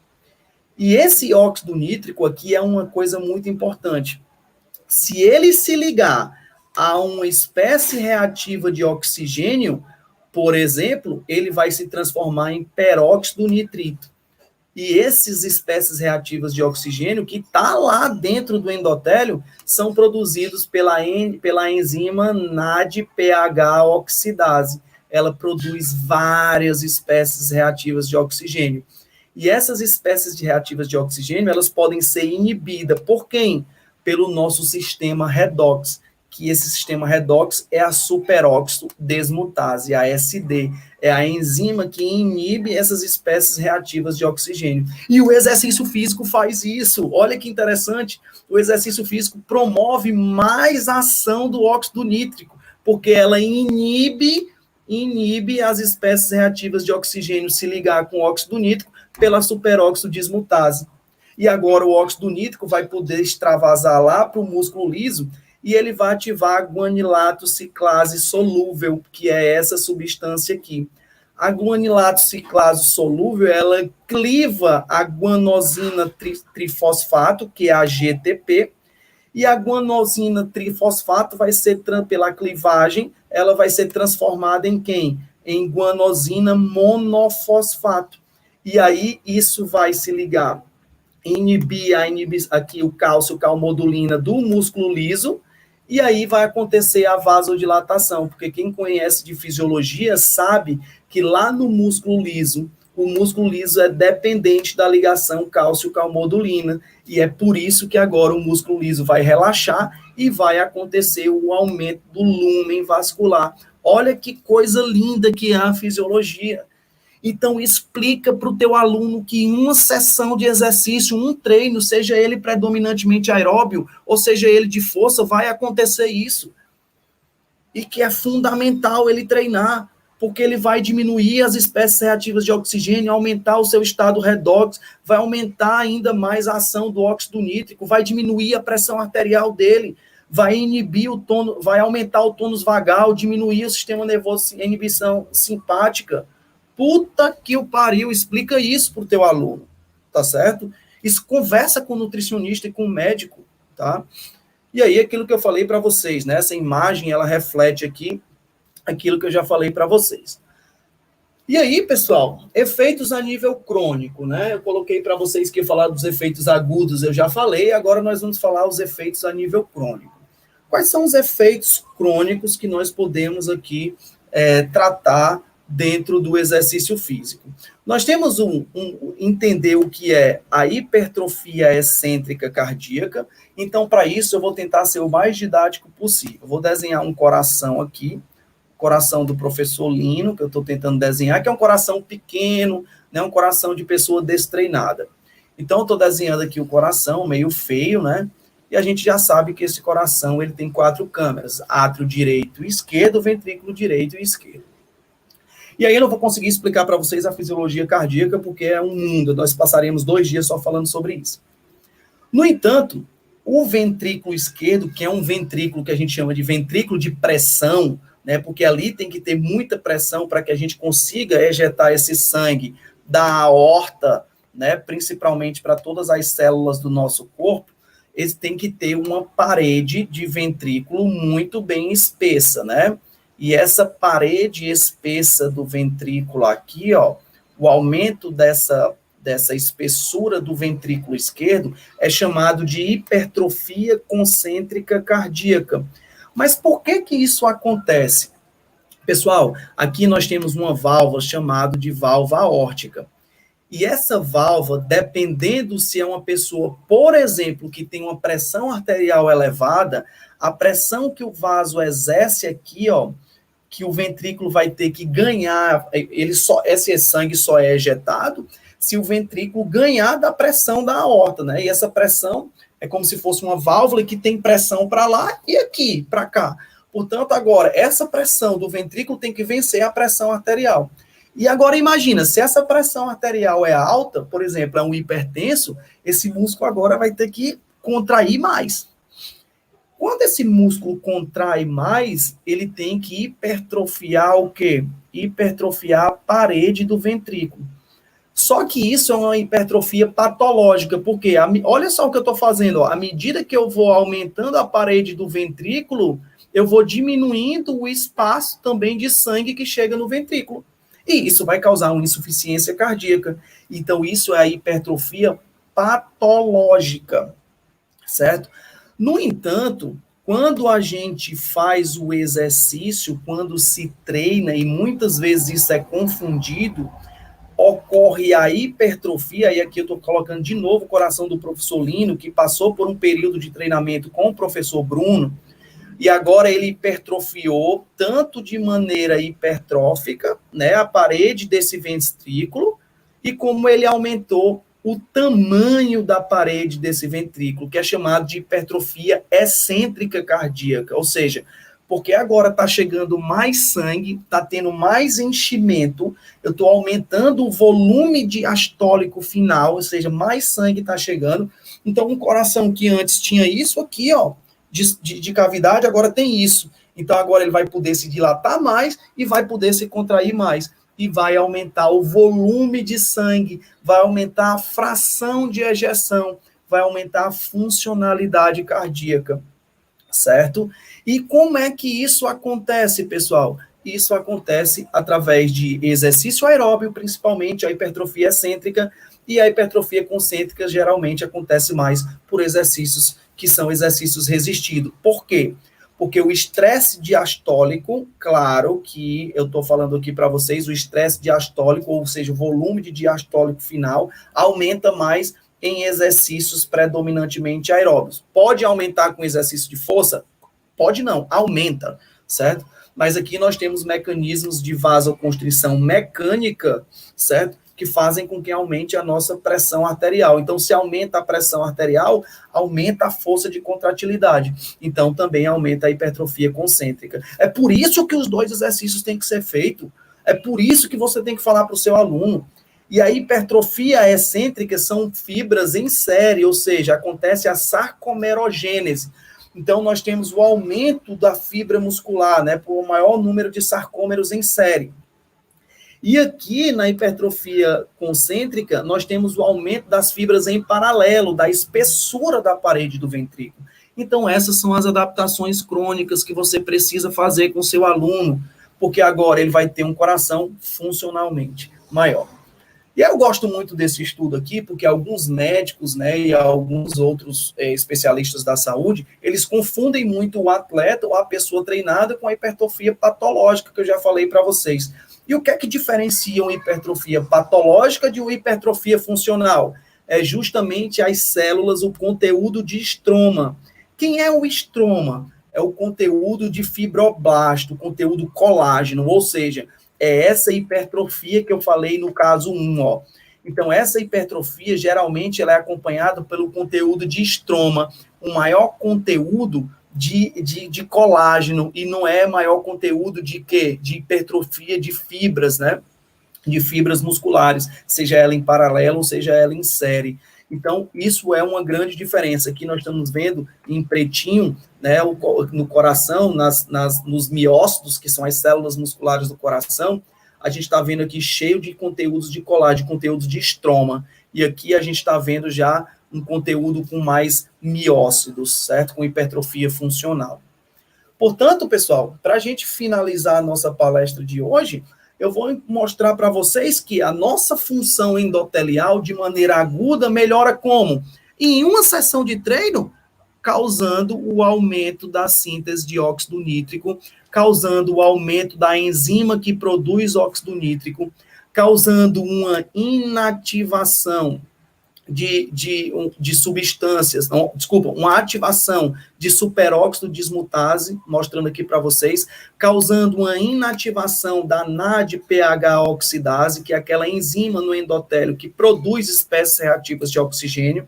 E esse óxido nítrico aqui é uma coisa muito importante. Se ele se ligar a uma espécie reativa de oxigênio, por exemplo, ele vai se transformar em peróxido nitrito. E essas espécies reativas de oxigênio que está lá dentro do endotélio são produzidos pela enzima NADPH oxidase. Ela produz várias espécies reativas de oxigênio. E essas espécies reativas de oxigênio, elas podem ser inibidas por quem? Pelo nosso sistema redox, que esse sistema redox é a superóxido desmutase, a ASD. É a enzima que inibe essas espécies reativas de oxigênio. E o exercício físico faz isso. Olha que interessante. O exercício físico promove mais ação do óxido nítrico, porque ela inibe as espécies reativas de oxigênio se ligar com o óxido nítrico pela superóxido dismutase. E agora o óxido nítrico vai poder extravasar lá para o músculo liso e ele vai ativar a guanilato ciclase solúvel, que é essa substância aqui. A guanilato ciclase solúvel, ela cliva a guanosina trifosfato, que é a GTP, e a guanosina trifosfato vai ser, pela clivagem, ela vai ser transformada em quem? Em guanosina monofosfato. E aí isso vai se ligar, inibir aqui o cálcio calmodulina do músculo liso, e aí vai acontecer a vasodilatação, porque quem conhece de fisiologia sabe que lá no músculo liso, o músculo liso é dependente da ligação cálcio-calmodulina, e é por isso que agora o músculo liso vai relaxar e vai acontecer o aumento do lúmen vascular. Olha que coisa linda que é a fisiologia. Então, explica para o teu aluno que em uma sessão de exercício, um treino, seja ele predominantemente aeróbio, ou seja ele de força, vai acontecer isso. E que é fundamental ele treinar, porque ele vai diminuir as espécies reativas de oxigênio, aumentar o seu estado redox, vai aumentar ainda mais a ação do óxido nítrico, vai diminuir a pressão arterial dele, vai inibir o tônus, vai aumentar o tônus vagal, diminuir o sistema nervoso, inibição simpática. Puta que o pariu, explica isso pro teu aluno, tá certo? Isso, conversa com o nutricionista e com o médico, tá? E aí, aquilo que eu falei para vocês, né? Essa imagem, ela reflete aqui aquilo que eu já falei para vocês. E aí, pessoal, efeitos a nível crônico, né? Eu coloquei para vocês que ia falar dos efeitos agudos, eu já falei, agora nós vamos falar os efeitos a nível crônico. Quais são os efeitos crônicos que nós podemos aqui tratar dentro do exercício físico? Nós temos entender o que é a hipertrofia excêntrica cardíaca. Então, para isso, eu vou tentar ser o mais didático possível. Eu vou desenhar um coração aqui, coração do professor Lino, que eu estou tentando desenhar, que é um coração pequeno, né, um coração de pessoa destreinada. Então, eu estou desenhando aqui o coração, meio feio, né? E a gente já sabe que esse coração ele tem 4 câmeras, átrio direito e esquerdo, ventrículo direito e esquerdo. E aí eu não vou conseguir explicar para vocês a fisiologia cardíaca, porque é um mundo, nós passaremos 2 dias só falando sobre isso. No entanto, o ventrículo esquerdo, que é um ventrículo que a gente chama de ventrículo de pressão, né, porque ali tem que ter muita pressão para que a gente consiga ejetar esse sangue da aorta, né, principalmente para todas as células do nosso corpo, eles têm que ter uma parede de ventrículo muito bem espessa, né? E essa parede espessa do ventrículo aqui, ó, o aumento dessa espessura do ventrículo esquerdo é chamado de hipertrofia concêntrica cardíaca. Mas por que que isso acontece? Pessoal, aqui nós temos uma válvula chamada de válvula aórtica. E essa válvula, dependendo se é uma pessoa, por exemplo, que tem uma pressão arterial elevada, a pressão que o vaso exerce aqui, ó, que o ventrículo vai ter que ganhar, esse sangue só é ejetado se o ventrículo ganhar da pressão da aorta, né? E essa pressão é como se fosse uma válvula que tem pressão para lá e aqui, para cá. Portanto, agora, essa pressão do ventrículo tem que vencer a pressão arterial. E agora imagina, se essa pressão arterial é alta, por exemplo, é um hipertenso, esse músculo agora vai ter que contrair mais. Quando esse músculo contrai mais, ele tem que hipertrofiar o quê? Hipertrofiar a parede do ventrículo. Só que isso é uma hipertrofia patológica, porque olha só o que eu estou fazendo, ó, à medida que eu vou aumentando a parede do ventrículo, eu vou diminuindo o espaço também de sangue que chega no ventrículo. E isso vai causar uma insuficiência cardíaca. Então, isso é a hipertrofia patológica, certo? No entanto, quando a gente faz o exercício, quando se treina, e muitas vezes isso é confundido, ocorre a hipertrofia, e aqui eu estou colocando de novo o coração do professor Lino, que passou por um período de treinamento com o professor Bruno. E agora ele hipertrofiou tanto de maneira hipertrófica, né, a parede desse ventrículo, e como ele aumentou o tamanho da parede desse ventrículo, que é chamado de hipertrofia excêntrica cardíaca, ou seja, porque agora está chegando mais sangue, está tendo mais enchimento, eu estou aumentando o volume diastólico final, ou seja, mais sangue está chegando. Então, um coração que antes tinha isso aqui, ó, de cavidade, agora tem isso. Então, agora ele vai poder se dilatar mais e vai poder se contrair mais. E vai aumentar o volume de sangue, vai aumentar a fração de ejeção, vai aumentar a funcionalidade cardíaca, certo? E como é que isso acontece, pessoal? Isso acontece através de exercício aeróbio, principalmente a hipertrofia excêntrica, e a hipertrofia concêntrica geralmente acontece mais por exercícios que são exercícios resistidos. Por quê? Porque o estresse diastólico, claro que eu estou falando aqui para vocês, o estresse diastólico, ou seja, o volume de diastólico final, aumenta mais em exercícios predominantemente aeróbicos. Pode aumentar com exercício de força? Pode não, aumenta, certo? Mas aqui nós temos mecanismos de vasoconstrição mecânica, certo? Que fazem com que aumente a nossa pressão arterial. Então, se aumenta a pressão arterial, aumenta a força de contratilidade. Então, também aumenta a hipertrofia concêntrica. É por isso que os dois exercícios têm que ser feitos. É por isso que você tem que falar para o seu aluno. E a hipertrofia excêntrica são fibras em série, ou seja, acontece a sarcomerogênese. Então, nós temos o aumento da fibra muscular, né, por um maior número de sarcômeros em série. E aqui, na hipertrofia concêntrica, nós temos o aumento das fibras em paralelo, da espessura da parede do ventrículo. Então, essas são as adaptações crônicas que você precisa fazer com o seu aluno, porque agora ele vai ter um coração funcionalmente maior. E eu gosto muito desse estudo aqui, porque alguns médicos, né, e alguns outros especialistas da saúde, eles confundem muito o atleta ou a pessoa treinada com a hipertrofia patológica, que eu já falei para vocês. E o que é que diferencia uma hipertrofia patológica de uma hipertrofia funcional? É justamente as células, o conteúdo de estroma. Quem é o estroma? É o conteúdo de fibroblasto, o conteúdo colágeno, ou seja, é essa hipertrofia que eu falei no caso 1, ó. Então, essa hipertrofia, geralmente, ela é acompanhada pelo conteúdo de estroma, um maior conteúdo de colágeno, e não é maior conteúdo de quê? De hipertrofia de fibras, né? De fibras musculares, seja ela em paralelo, seja ela em série. Então, isso é uma grande diferença. Aqui nós estamos vendo em pretinho, né, no coração, nos miócitos, que são as células musculares do coração, a gente está vendo aqui cheio de conteúdos de colágeno, conteúdos de estroma. E aqui a gente está vendo já um conteúdo com mais miócitos, certo? Com hipertrofia funcional. Portanto, pessoal, para a gente finalizar a nossa palestra de hoje, eu vou mostrar para vocês que a nossa função endotelial, de maneira aguda, melhora como? Em uma sessão de treino, causando o aumento da síntese de óxido nítrico, causando o aumento da enzima que produz óxido nítrico, causando uma inativação de substâncias, não, desculpa, uma ativação de superóxido dismutase, mostrando aqui para vocês, causando uma inativação da NADPH oxidase, que é aquela enzima no endotélio que produz espécies reativas de oxigênio,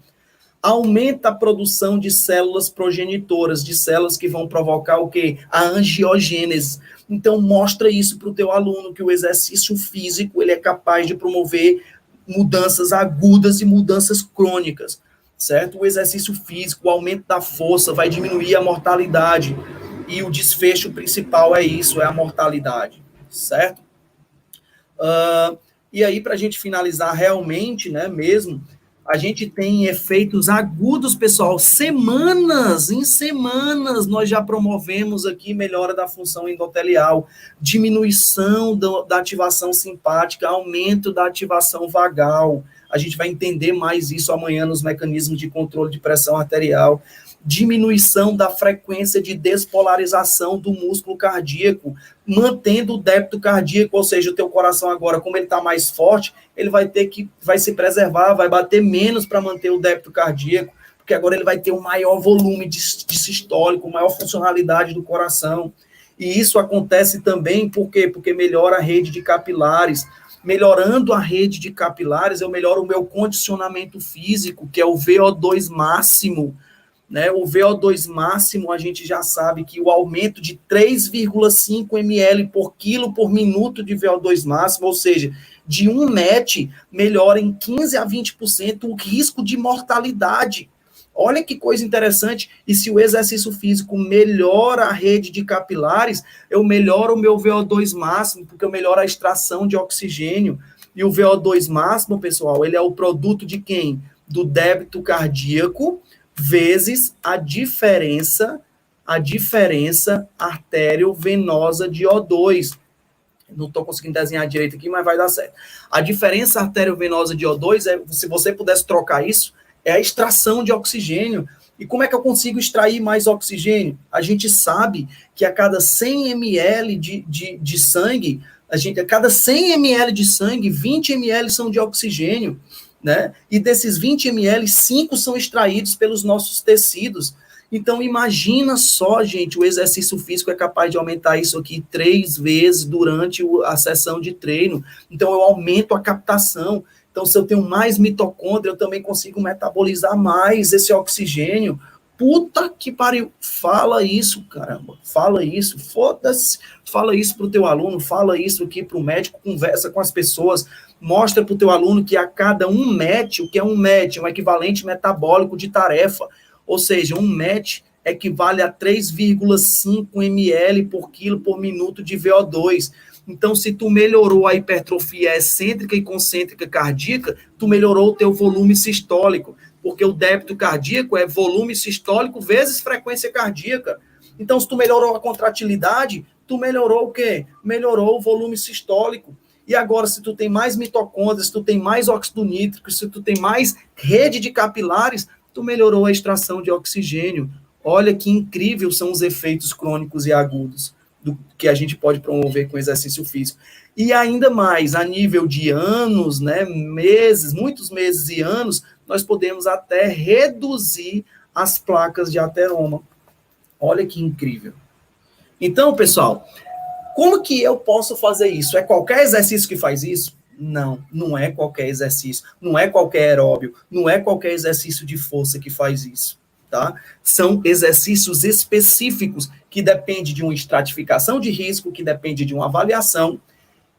aumenta a produção de células progenitoras, de células que vão provocar o quê? A angiogênese. Então, mostra isso para o teu aluno, que o exercício físico, ele é capaz de promover mudanças agudas e mudanças crônicas, certo? O exercício físico, o aumento da força vai diminuir a mortalidade, e o desfecho principal é isso, é a mortalidade, certo? E aí, para a gente finalizar realmente, né, mesmo, a gente tem efeitos agudos, pessoal, em semanas, nós já promovemos aqui melhora da função endotelial, diminuição da ativação simpática, aumento da ativação vagal. A gente vai entender mais isso amanhã nos mecanismos de controle de pressão arterial. Diminuição da frequência de despolarização do músculo cardíaco, mantendo o débito cardíaco, ou seja, o teu coração agora, como ele está mais forte, ele vai se preservar, vai bater menos para manter o débito cardíaco, porque agora ele vai ter um maior volume de sistólico, maior funcionalidade do coração. E isso acontece também, por quê? Porque melhora a rede de capilares. Melhorando a rede de capilares, eu melhoro o meu condicionamento físico, que é o VO2 máximo, né? O VO2 máximo, a gente já sabe que o aumento de 3,5 ml por quilo por minuto de VO2 máximo, ou seja, de um MET, melhora em 15 a 20% o risco de mortalidade. Olha que coisa interessante. E se o exercício físico melhora a rede de capilares, eu melhoro o meu VO2 máximo, porque eu melhoro a extração de oxigênio. E o VO2 máximo, pessoal, ele é o produto de quem? Do débito cardíaco vezes a diferença artério-venosa de O2. Não estou conseguindo desenhar direito aqui, mas vai dar certo. A diferença artério-venosa de O2, se você pudesse trocar isso, é a extração de oxigênio. E como é que eu consigo extrair mais oxigênio? A gente sabe que a cada 100 ml de sangue, a cada 100 ml de sangue, 20 ml são de oxigênio, né? E desses 20 ml, 5 são extraídos pelos nossos tecidos. Então, imagina só, gente, o exercício físico é capaz de aumentar isso aqui 3 vezes durante a sessão de treino. Então, eu aumento a captação. Então, se eu tenho mais mitocôndria, eu também consigo metabolizar mais esse oxigênio. Puta que pariu. Fala isso, caramba. Fala isso. Foda-se. Fala isso pro teu aluno, fala isso aqui pro médico, conversa com as pessoas, mostra pro teu aluno que a cada um MET, o que é um MET? Um equivalente metabólico de tarefa. Ou seja, um MET equivale a 3,5 ml por quilo por minuto de VO2. Então, se tu melhorou a hipertrofia excêntrica e concêntrica cardíaca, tu melhorou o teu volume sistólico, porque o débito cardíaco é volume sistólico vezes frequência cardíaca. Então, se tu melhorou a contratilidade, tu melhorou o quê? Melhorou o volume sistólico. E agora, se tu tem mais mitocôndrias, se tu tem mais óxido nítrico, se tu tem mais rede de capilares, tu melhorou a extração de oxigênio. Olha que incrível são os efeitos crônicos e agudos do que a gente pode promover com exercício físico. E ainda mais, a nível de anos, né, meses, muitos meses e anos, nós podemos até reduzir as placas de ateroma. Olha que incrível. Então, pessoal, como que eu posso fazer isso? É qualquer exercício que faz isso? Não, não é qualquer exercício, não é qualquer aeróbio, não é qualquer exercício de força que faz isso, tá? São exercícios específicos que dependem de uma estratificação de risco, que depende de uma avaliação.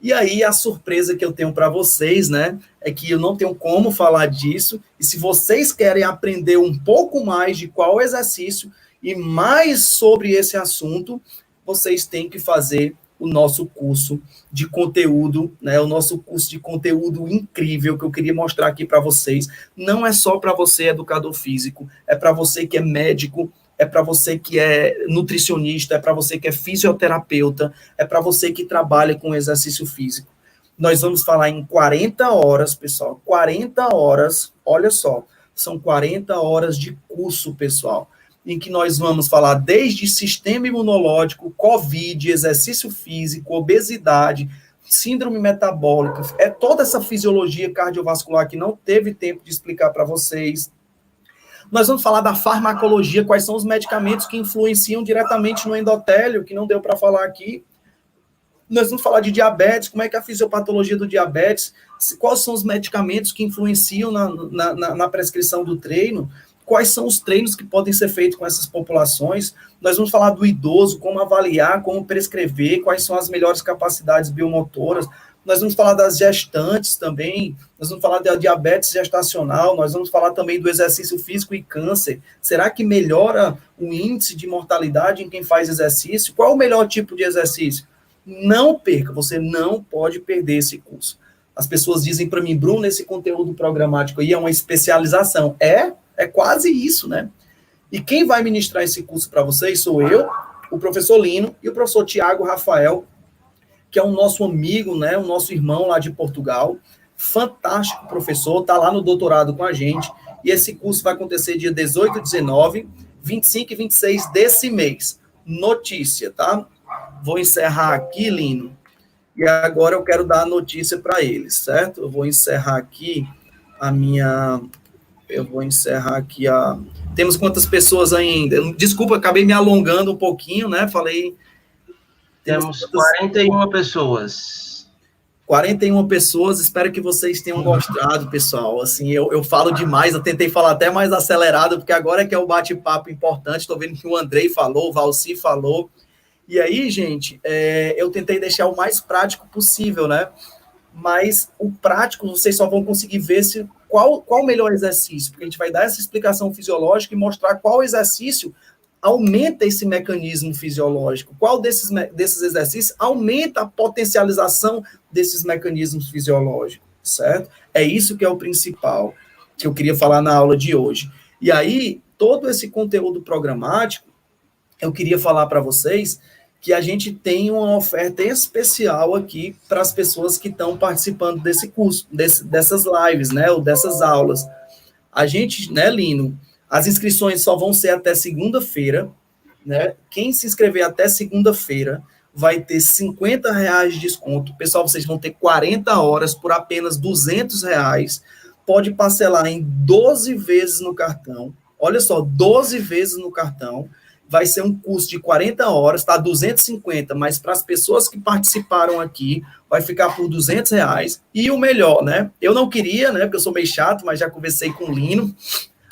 E aí a surpresa que eu tenho para vocês, né, é que eu não tenho como falar disso, e se vocês querem aprender um pouco mais de qual exercício e mais sobre esse assunto, vocês têm que fazer o nosso curso de conteúdo, né, o nosso curso de conteúdo incrível que eu queria mostrar aqui para vocês. Não é só para você, educador físico, é para você que é médico, é para você que é nutricionista, é para você que é fisioterapeuta, é para você que trabalha com exercício físico. Nós vamos falar em 40 horas, pessoal, 40 horas, olha só, são 40 horas de curso, pessoal, em que nós vamos falar desde sistema imunológico, COVID, exercício físico, obesidade, síndrome metabólica, é toda essa fisiologia cardiovascular que não teve tempo de explicar para vocês. Nós vamos falar da farmacologia, quais são os medicamentos que influenciam diretamente no endotélio, que não deu para falar aqui. Nós vamos falar de diabetes, como é que é a fisiopatologia do diabetes, quais são os medicamentos que influenciam na prescrição do treino, quais são os treinos que podem ser feitos com essas populações. Nós vamos falar do idoso, como avaliar, como prescrever, quais são as melhores capacidades biomotoras. Nós vamos falar das gestantes também, nós vamos falar da diabetes gestacional, nós vamos falar também do exercício físico e câncer. Será que melhora o índice de mortalidade em quem faz exercício? Qual é o melhor tipo de exercício? Não perca, você não pode perder esse curso. As pessoas dizem para mim, Bruno, esse conteúdo programático aí é uma especialização. É quase isso, né? E quem vai ministrar esse curso para vocês sou eu, o professor Lino e o professor Tiago Rafael, que é o nosso amigo, né, o nosso irmão lá de Portugal, fantástico professor, está lá no doutorado com a gente, e esse curso vai acontecer dia 18, 19, 25 e 26 desse mês. Notícia, tá? Vou encerrar aqui, Lino, e agora eu quero dar a notícia para eles, certo? Eu vou encerrar aqui Temos quantas pessoas ainda? Desculpa, acabei me alongando um pouquinho, né? Falei... Temos 41 pessoas. 41 pessoas, espero que vocês tenham gostado, pessoal. Assim, eu falo demais, eu tentei falar até mais acelerado, porque agora é que é o bate-papo importante. Estou vendo que o Andrei falou, o Valci falou. E aí, gente, eu tentei deixar o mais prático possível, né? Mas o prático, vocês só vão conseguir ver qual o melhor exercício, porque a gente vai dar essa explicação fisiológica e mostrar qual exercício aumenta esse mecanismo fisiológico, qual desses exercícios aumenta a potencialização desses mecanismos fisiológicos, certo? É isso que é o principal que eu queria falar na aula de hoje. E aí, todo esse conteúdo programático, eu queria falar para vocês que a gente tem uma oferta especial aqui para as pessoas que estão participando desse curso, dessas lives, né, ou dessas aulas. A gente, né, Lino, as inscrições só vão ser até segunda-feira, né? Quem se inscrever até segunda-feira vai ter R$50 de desconto. Pessoal, vocês vão ter 40 horas por apenas R$200. Pode parcelar em 12 vezes no cartão. Olha só, 12 vezes no cartão. Vai ser um curso de 40 horas, tá? 250, mas para as pessoas que participaram aqui, vai ficar por R$200. E o melhor, né? Eu não queria, né? Porque eu sou meio chato, mas já conversei com o Lino.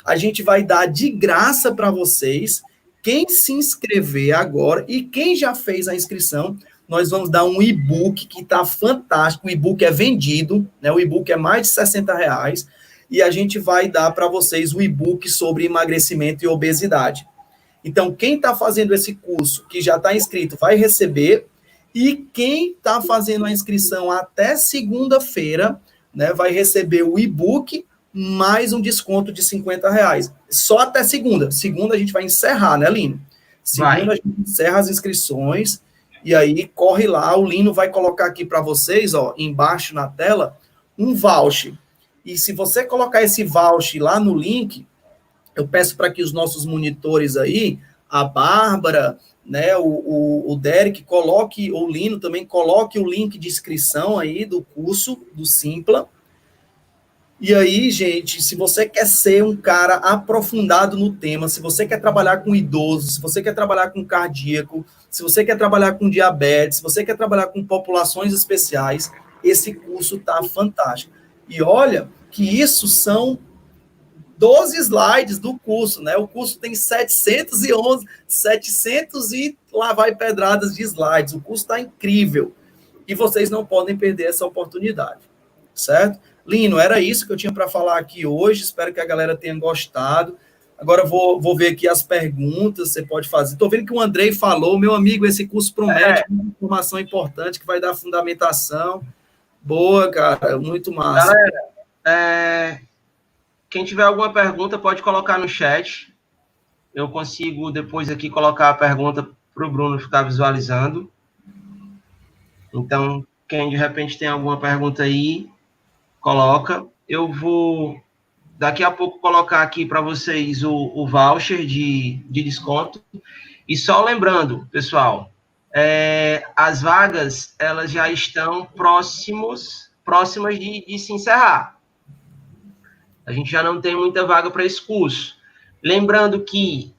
A gente vai dar de graça para vocês. Quem se inscrever agora e quem já fez a inscrição, nós vamos dar um e-book que está fantástico. O e-book é vendido, né? O e-book é mais de R$60. E a gente vai dar para vocês o e-book sobre emagrecimento e obesidade. Então, quem está fazendo esse curso, que já está inscrito, vai receber. E quem está fazendo a inscrição até segunda-feira, né, vai receber o e-book mais um desconto de R$50. Só até segunda. Segunda a gente vai encerrar, né, Lino? Segunda a gente encerra as inscrições e aí corre lá. O Lino vai colocar aqui para vocês, ó, embaixo na tela, um voucher. E se você colocar esse voucher lá no link, eu peço para que os nossos monitores aí, a Bárbara, né, o Derek, coloque, o Lino também coloque o link de inscrição aí do curso do Simpla. E aí, gente, se você quer ser um cara aprofundado no tema, se você quer trabalhar com idoso, se você quer trabalhar com cardíaco, se você quer trabalhar com diabetes, se você quer trabalhar com populações especiais, esse curso tá fantástico. E olha que isso são 12 slides do curso, né? O curso tem 700 e lá vai pedradas de slides. O curso está incrível. E vocês não podem perder essa oportunidade, certo? Lino, era isso que eu tinha para falar aqui hoje. Espero que a galera tenha gostado. Agora vou ver aqui as perguntas, você pode fazer. Estou vendo que o Andrei falou, meu amigo, esse curso promete uma informação importante que vai dar fundamentação. Boa, cara, muito massa. Galera, quem tiver alguma pergunta pode colocar no chat. Eu consigo depois aqui colocar a pergunta para o Bruno ficar visualizando. Então, quem de repente tem alguma pergunta aí, coloca. Eu vou, daqui a pouco, colocar aqui para vocês o voucher de desconto. E só lembrando, pessoal, as vagas, elas já estão próximas de se encerrar. A gente já não tem muita vaga para esse curso. Lembrando que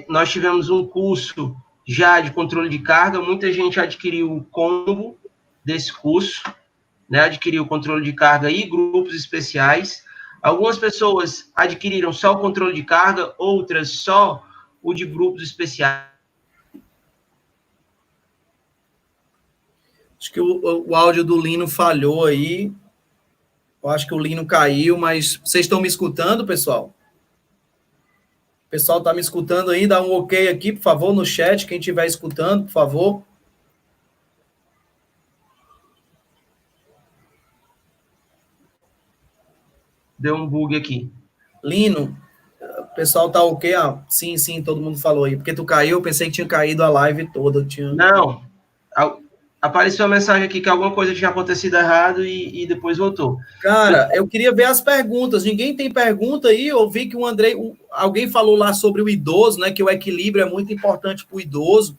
nós tivemos um curso já de controle de carga, muita gente adquiriu o combo desse curso, né, adquiriu o controle de carga e grupos especiais. Algumas pessoas adquiriram só o controle de carga, outras só o de grupos especiais. Acho que o áudio do Lino falhou aí. Eu acho que o Lino caiu, mas vocês estão me escutando, pessoal? O pessoal está me escutando aí? Dá um ok aqui, por favor, no chat. Quem estiver escutando, por favor. Deu um bug aqui. Lino, o pessoal tá ok? Ah, sim, todo mundo falou aí. Porque tu caiu, eu pensei que tinha caído a live toda. Não, apareceu a mensagem aqui que alguma coisa tinha acontecido errado e depois voltou. Cara, eu queria ver as perguntas. Ninguém tem pergunta aí? Eu vi que o Andrei... Alguém falou lá sobre o idoso, né? Que o equilíbrio é muito importante para o idoso.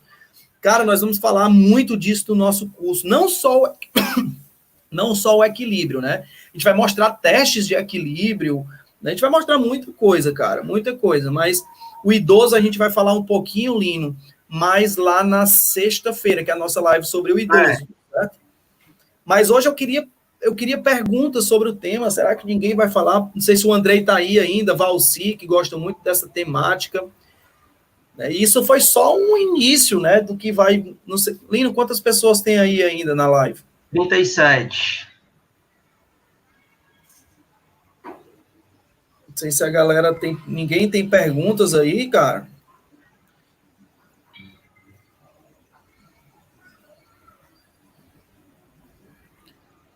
Cara, nós vamos falar muito disso no nosso curso. Não só o equilíbrio, né? A gente vai mostrar testes de equilíbrio, A gente vai mostrar muita coisa, cara, muita coisa, mas o idoso a gente vai falar um pouquinho, Lino, mais lá na sexta-feira, que é a nossa live sobre o idoso, certo? Mas hoje eu queria perguntas sobre o tema, será que ninguém vai falar? Não sei se o Andrei está aí ainda, Valci, que gosta muito dessa temática. Isso foi só um início, né, do que vai... Não sei, Lino, quantas pessoas tem aí ainda na live? 37. Não sei se a galera tem... Ninguém tem perguntas aí, cara?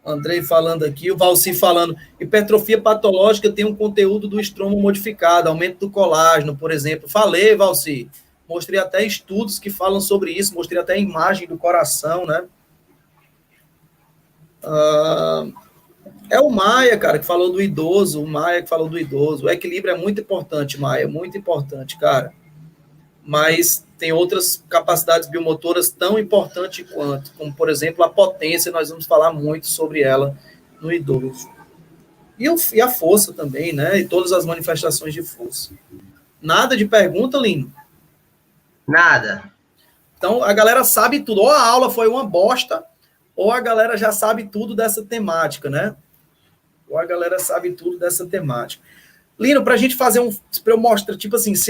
Andrei falando aqui, o Valci falando, hipertrofia patológica tem um conteúdo do estromo modificado, aumento do colágeno, por exemplo. Falei, Valci, mostrei até estudos que falam sobre isso, mostrei até a imagem do coração, né? É o Maia, cara, que falou do idoso, o Maia que falou do idoso. O equilíbrio é muito importante, Maia, muito importante, cara. Mas tem outras capacidades biomotoras tão importantes quanto, como, por exemplo, a potência, nós vamos falar muito sobre ela no idoso. E a força também, né? E todas as manifestações de força. Nada de pergunta, Lino? Nada. Então, a galera sabe tudo. Ou a aula foi uma bosta, ou a galera já sabe tudo dessa temática, né? Ou a galera sabe tudo dessa temática. Lino, para a gente fazer para eu mostrar, tipo assim, se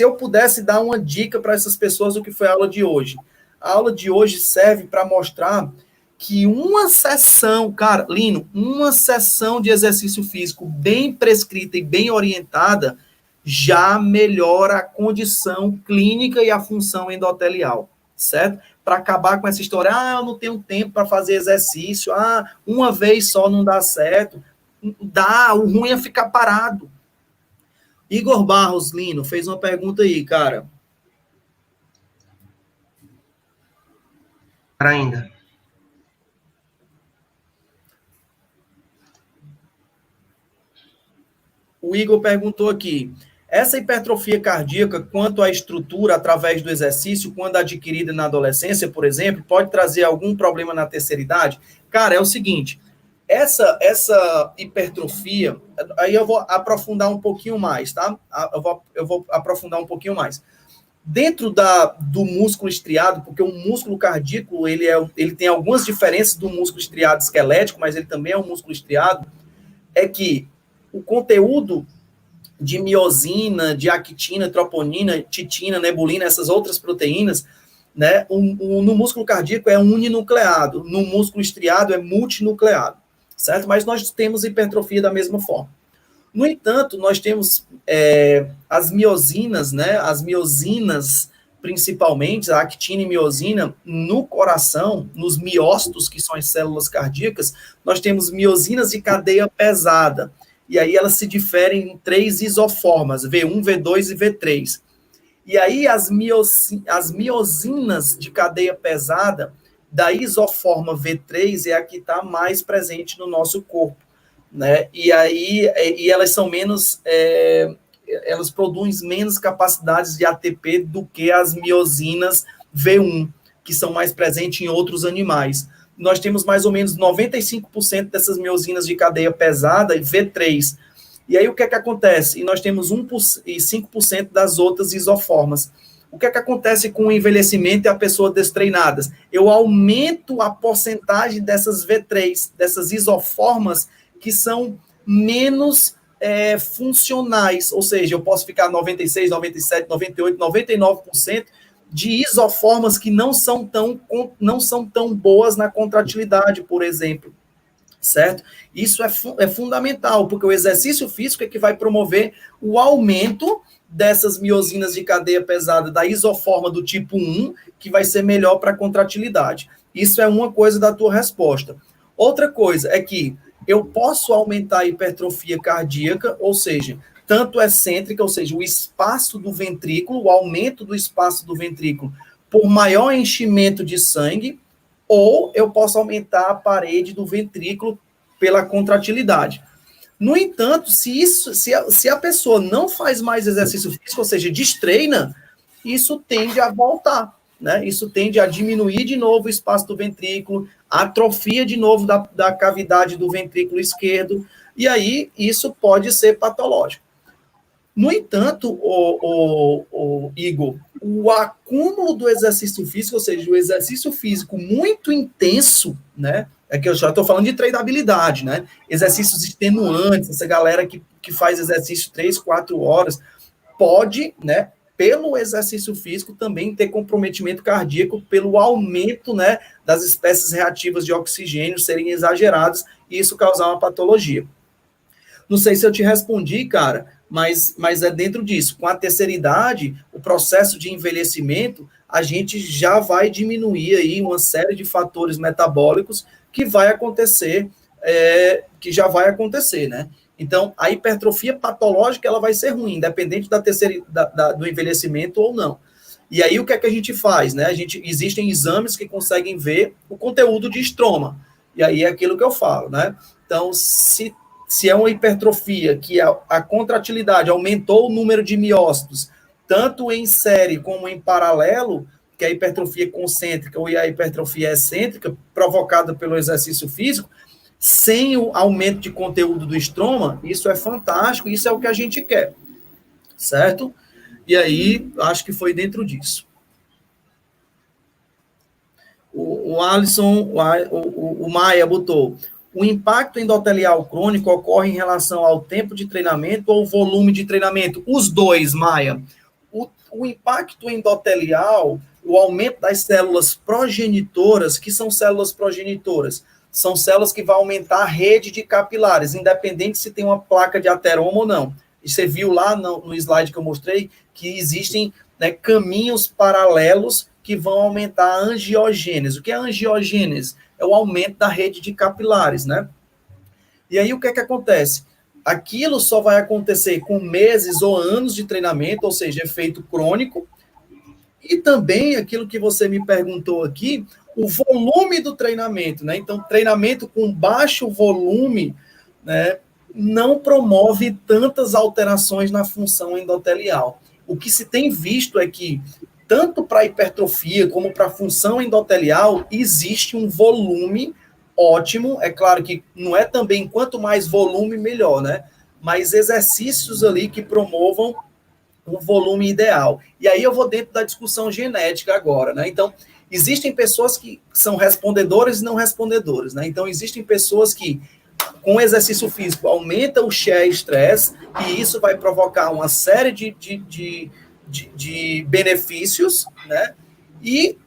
eu pudesse dar uma dica para essas pessoas do que foi a aula de hoje. A aula de hoje serve para mostrar que uma sessão, cara, Lino, uma sessão de exercício físico bem prescrita e bem orientada já melhora a condição clínica e a função endotelial, certo? Para acabar com essa história, eu não tenho tempo para fazer exercício, uma vez só não dá certo. O ruim é ficar parado. Igor Barros, Lino, fez uma pergunta aí, cara. Ainda. O Igor perguntou aqui, essa hipertrofia cardíaca, quanto à estrutura através do exercício, quando adquirida na adolescência, por exemplo, pode trazer algum problema na terceira idade? Cara, é o seguinte, essa hipertrofia, aí eu vou aprofundar um pouquinho mais, tá? Eu vou aprofundar um pouquinho mais. Dentro do músculo estriado, porque o músculo cardíaco, ele tem algumas diferenças do músculo estriado esquelético, mas ele também é um músculo estriado, é que o conteúdo de miosina, de actina, troponina, titina, nebulina, essas outras proteínas, né, no músculo cardíaco é uninucleado, no músculo estriado é multinucleado, certo? Mas nós temos hipertrofia da mesma forma. No entanto, nós temos as miosinas, né, as miosinas, principalmente, a actina e miosina, no coração, nos miócitos, que são as células cardíacas, nós temos miosinas de cadeia pesada, e aí elas se diferem em 3 isoformas, V1, V2 e V3. E aí as miosinas de cadeia pesada, da isoforma V3, é a que está mais presente no nosso corpo, né? E elas são menos, elas produzem menos capacidades de ATP do que as miosinas V1, que são mais presentes em outros animais. Nós temos mais ou menos 95% dessas miosinas de cadeia pesada e V3. E aí o que é que acontece? E nós temos 5% das outras isoformas. O que é que acontece com o envelhecimento e a pessoa destreinada? Eu aumento a porcentagem dessas V3, dessas isoformas que são menos funcionais, ou seja, eu posso ficar 96, 97, 98, 99% de isoformas que não são tão boas na contratilidade, por exemplo, certo? Isso é fundamental, porque o exercício físico é que vai promover o aumento dessas miosinas de cadeia pesada da isoforma do tipo 1, que vai ser melhor para a contratilidade. Isso é uma coisa da tua resposta. Outra coisa é que eu posso aumentar a hipertrofia cardíaca, ou seja, tanto excêntrica, ou seja, o espaço do ventrículo, o aumento do espaço do ventrículo por maior enchimento de sangue, ou eu posso aumentar a parede do ventrículo pela contratilidade. No entanto, se a pessoa não faz mais exercício físico, ou seja, destreina, isso tende a voltar, né? Isso tende a diminuir de novo o espaço do ventrículo, atrofia de novo da cavidade do ventrículo esquerdo, E aí, isso pode ser patológico. No entanto, Igor, o acúmulo do exercício físico, ou seja, o exercício físico muito intenso, né? É que eu já estou falando de treinabilidade, né? Exercícios extenuantes, essa galera que faz exercício 3, 4 horas, pode, né, pelo exercício físico, também ter comprometimento cardíaco pelo aumento, né, das espécies reativas de oxigênio serem exageradas e isso causar uma patologia. Não sei se eu te respondi, cara, mas é dentro disso. Com a terceira idade, o processo de envelhecimento, a gente já vai diminuir aí uma série de fatores metabólicos que vai acontecer, que já vai acontecer, né? Então, a hipertrofia patológica, ela vai ser ruim, independente do envelhecimento ou não. E aí, o que é que a gente faz, né? Existem exames que conseguem ver o conteúdo de estroma. E aí é aquilo que eu falo, né? Então, se é uma hipertrofia que a contratilidade aumentou o número de miócitos, tanto em série como em paralelo, que é a hipertrofia concêntrica ou a hipertrofia excêntrica, provocada pelo exercício físico, sem o aumento de conteúdo do estroma, isso é fantástico, isso é o que a gente quer, certo? E aí, acho que foi dentro disso. O Alisson, o Maia botou, o impacto endotelial crônico ocorre em relação ao tempo de treinamento ou volume de treinamento? Os dois, Maia. O impacto endotelial, o aumento das células progenitoras, que são células progenitoras? São células que vão aumentar a rede de capilares, independente se tem uma placa de ateroma ou não. E você viu lá no slide que eu mostrei que existem, né, caminhos paralelos que vão aumentar a angiogênese. O que é a angiogênese? É o aumento da rede de capilares, né? E aí o que é que acontece? Aquilo só vai acontecer com meses ou anos de treinamento, ou seja, efeito crônico, e também aquilo que você me perguntou aqui, o volume do treinamento, né? Então, treinamento com baixo volume, né, não promove tantas alterações na função endotelial. O que se tem visto é que, tanto para a hipertrofia como para a função endotelial, existe um volume ótimo. É claro que não é também quanto mais volume, melhor, né? Mas exercícios ali que promovam um volume ideal. E aí eu vou dentro da discussão genética agora, né? Então, existem pessoas que são respondedoras e não respondedoras, né? Então, existem pessoas que, com exercício físico, aumenta o share stress e isso vai provocar uma série de benefícios, né? E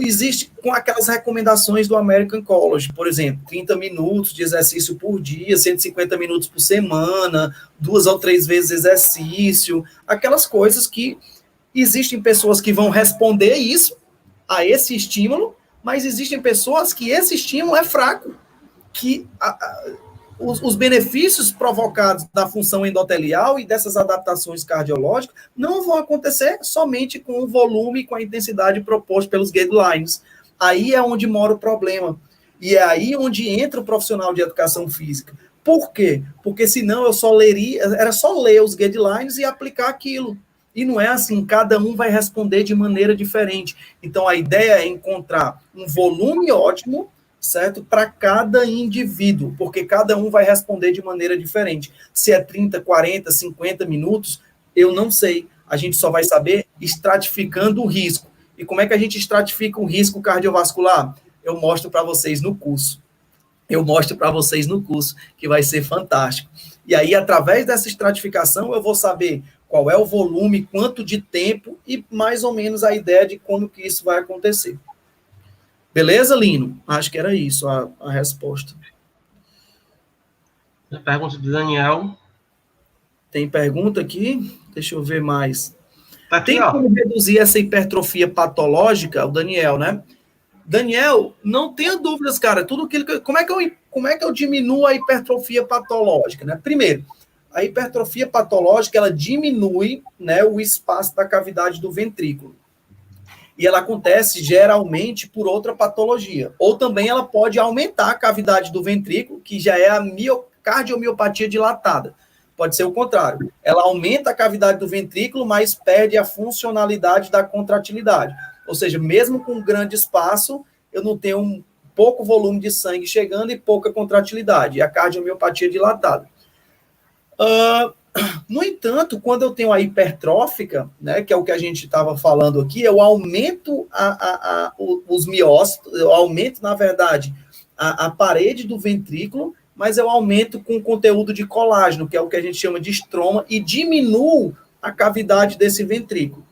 existe com aquelas recomendações do American College, por exemplo, 30 minutos de exercício por dia, 150 minutos por semana, 2 ou 3 vezes exercício, aquelas coisas que existem pessoas que vão responder isso, a esse estímulo, mas existem pessoas que esse estímulo é fraco, que os benefícios provocados da função endotelial e dessas adaptações cardiológicas não vão acontecer somente com o volume e com a intensidade proposta pelos guidelines. Aí é onde mora o problema. E é aí onde entra o profissional de educação física. Por quê? Porque senão eu só leria, era só ler os guidelines e aplicar aquilo. E não é assim, cada um vai responder de maneira diferente. Então a ideia é encontrar um volume ótimo, certo? Para cada indivíduo, porque cada um vai responder de maneira diferente. Se é 30, 40, 50 minutos, eu não sei. A gente só vai saber estratificando o risco. E como é que a gente estratifica o risco cardiovascular? Eu mostro para vocês no curso. Que vai ser fantástico. E aí, através dessa estratificação, eu vou saber qual é o volume, quanto de tempo e mais ou menos a ideia de como que isso vai acontecer. Beleza, Lino? Acho que era isso a resposta. A pergunta do Daniel. Tem pergunta aqui? Deixa eu ver mais. Tá aqui, tem como reduzir essa hipertrofia patológica? O Daniel, né? Daniel, não tenha dúvidas, cara. Tudo aquilo como é que eu diminuo a hipertrofia patológica, né? Primeiro, a hipertrofia patológica, ela diminui, né, o espaço da cavidade do ventrículo. E ela acontece geralmente por outra patologia. Ou também ela pode aumentar a cavidade do ventrículo, que já é a cardiomiopatia dilatada. Pode ser o contrário. Ela aumenta a cavidade do ventrículo, mas perde a funcionalidade da contratilidade. Ou seja, mesmo com grande espaço, eu não tenho pouco volume de sangue chegando e pouca contratilidade, e a cardiomiopatia dilatada. No entanto, quando eu tenho a hipertrófica, né, que é o que a gente estava falando aqui, eu aumento os miócitos, eu aumento, na verdade, a parede do ventrículo, mas eu aumento com conteúdo de colágeno, que é o que a gente chama de estroma, e diminuo a cavidade desse ventrículo.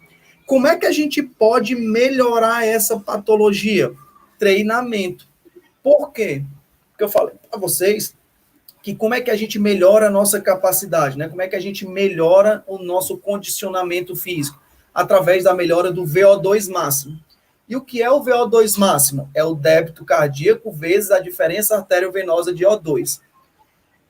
Como é que a gente pode melhorar essa patologia? Treinamento. Por quê? Porque eu falei para vocês que como é que a gente melhora a nossa capacidade, né? Como é que a gente melhora o nosso condicionamento físico? Através da melhora do VO2 máximo. E o que é o VO2 máximo? É o débito cardíaco vezes a diferença arteriovenosa de O2.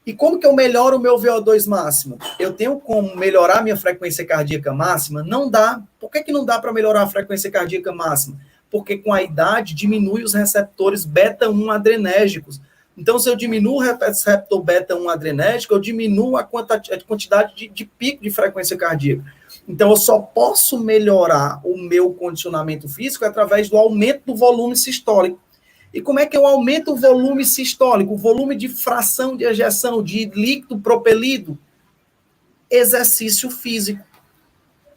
E como que eu melhoro o meu VO2 máximo? Eu tenho como melhorar a minha frequência cardíaca máxima? Não dá. Por que não dá para melhorar a frequência cardíaca máxima? Porque com a idade diminui os receptores beta-1 adrenérgicos. Então, se eu diminuo o receptor beta-1 adrenérgico, eu diminuo a quantidade de pico de frequência cardíaca. Então, eu só posso melhorar o meu condicionamento físico através do aumento do volume sistólico. E como é que eu aumento o volume sistólico? O volume de fração de ejeção de líquido propelido? Exercício físico.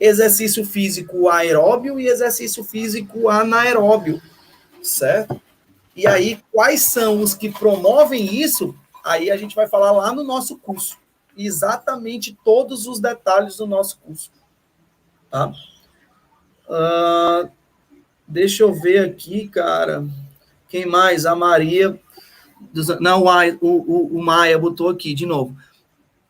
Exercício físico aeróbio e exercício físico anaeróbio. Certo? E aí, quais são os que promovem isso? Aí a gente vai falar lá no nosso curso. Exatamente todos os detalhes do nosso curso. Tá? Deixa eu ver aqui, cara. Quem mais? A Maria. Não, o Maia botou aqui de novo.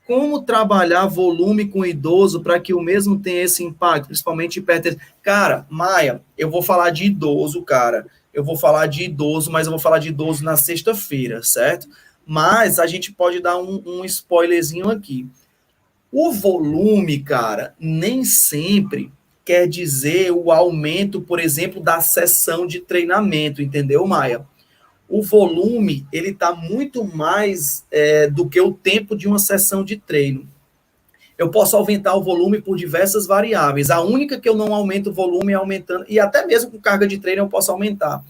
Como trabalhar volume com idoso para que o mesmo tenha esse impacto, principalmente hipertensão? Cara, Maia, eu vou falar de idoso, cara. Eu vou falar de idoso, mas eu vou falar de idoso na sexta-feira, certo? Mas a gente pode dar um spoilerzinho aqui. O volume, cara, nem sempre quer dizer o aumento, por exemplo, da sessão de treinamento, entendeu, Maia? O volume, ele está muito mais do que o tempo de uma sessão de treino. Eu posso aumentar o volume por diversas variáveis. A única que eu não aumento o volume é aumentando, e até mesmo com carga de treino eu posso aumentar.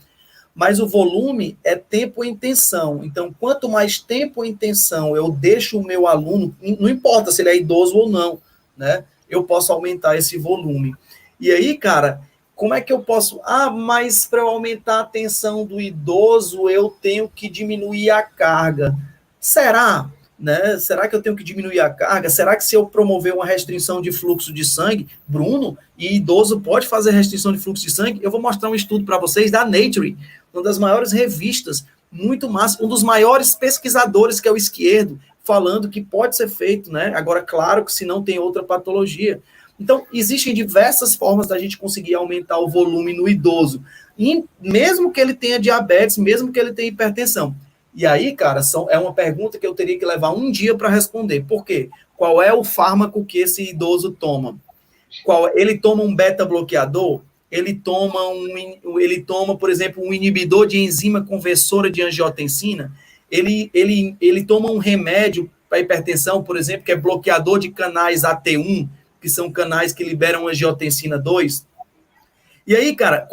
Mas o volume é tempo em tensão. Então, quanto mais tempo em tensão eu deixo o meu aluno, não importa se ele é idoso ou não, né? Eu posso aumentar esse volume. E aí, cara, como é que eu posso... mas para eu aumentar a tensão do idoso, eu tenho que diminuir a carga. Será? Né? Será que eu tenho que diminuir a carga? Será que se eu promover uma restrição de fluxo de sangue, Bruno, e idoso pode fazer restrição de fluxo de sangue? Eu vou mostrar um estudo para vocês da Nature, uma das maiores revistas, muito massa, um dos maiores pesquisadores, que é o Izquierdo, falando que pode ser feito, né? Agora, claro que se não tem outra patologia. Então, existem diversas formas da gente conseguir aumentar o volume no idoso, e mesmo que ele tenha diabetes, mesmo que ele tenha hipertensão. E aí, cara, é uma pergunta que eu teria que levar um dia para responder. Por quê? Qual é o fármaco que esse idoso toma? Ele toma um beta-bloqueador? Ele toma, por exemplo, um inibidor de enzima conversora de angiotensina? Ele toma um remédio para hipertensão, por exemplo, que é bloqueador de canais AT1, que são canais que liberam angiotensina 2? E aí, cara,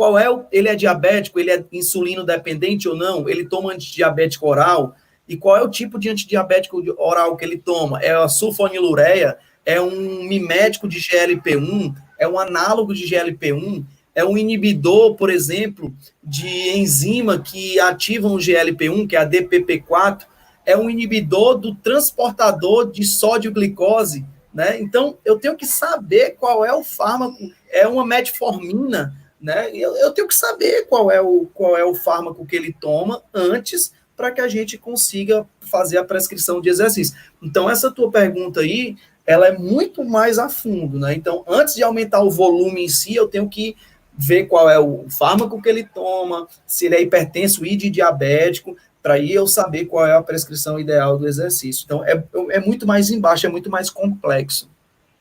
ele é diabético, ele é insulino dependente ou não? Ele toma antidiabético oral? E qual é o tipo de antidiabético oral que ele toma? É a sulfonilureia? É um mimético de GLP-1? É um análogo de GLP-1? É um inibidor, por exemplo, de enzima que ativam o GLP-1, que é a DPP4? É um inibidor do transportador de sódio-glicose, né? Então, eu tenho que saber qual é o fármaco. É uma metformina, né? Eu tenho que saber qual é o fármaco que ele toma antes, para que a gente consiga fazer a prescrição de exercício. Então, essa tua pergunta aí, ela é muito mais a fundo, né? Então, antes de aumentar o volume em si, eu tenho que ver qual é o fármaco que ele toma, se ele é hipertenso e de diabético, para aí eu saber qual é a prescrição ideal do exercício. Então, é muito mais embaixo, é muito mais complexo,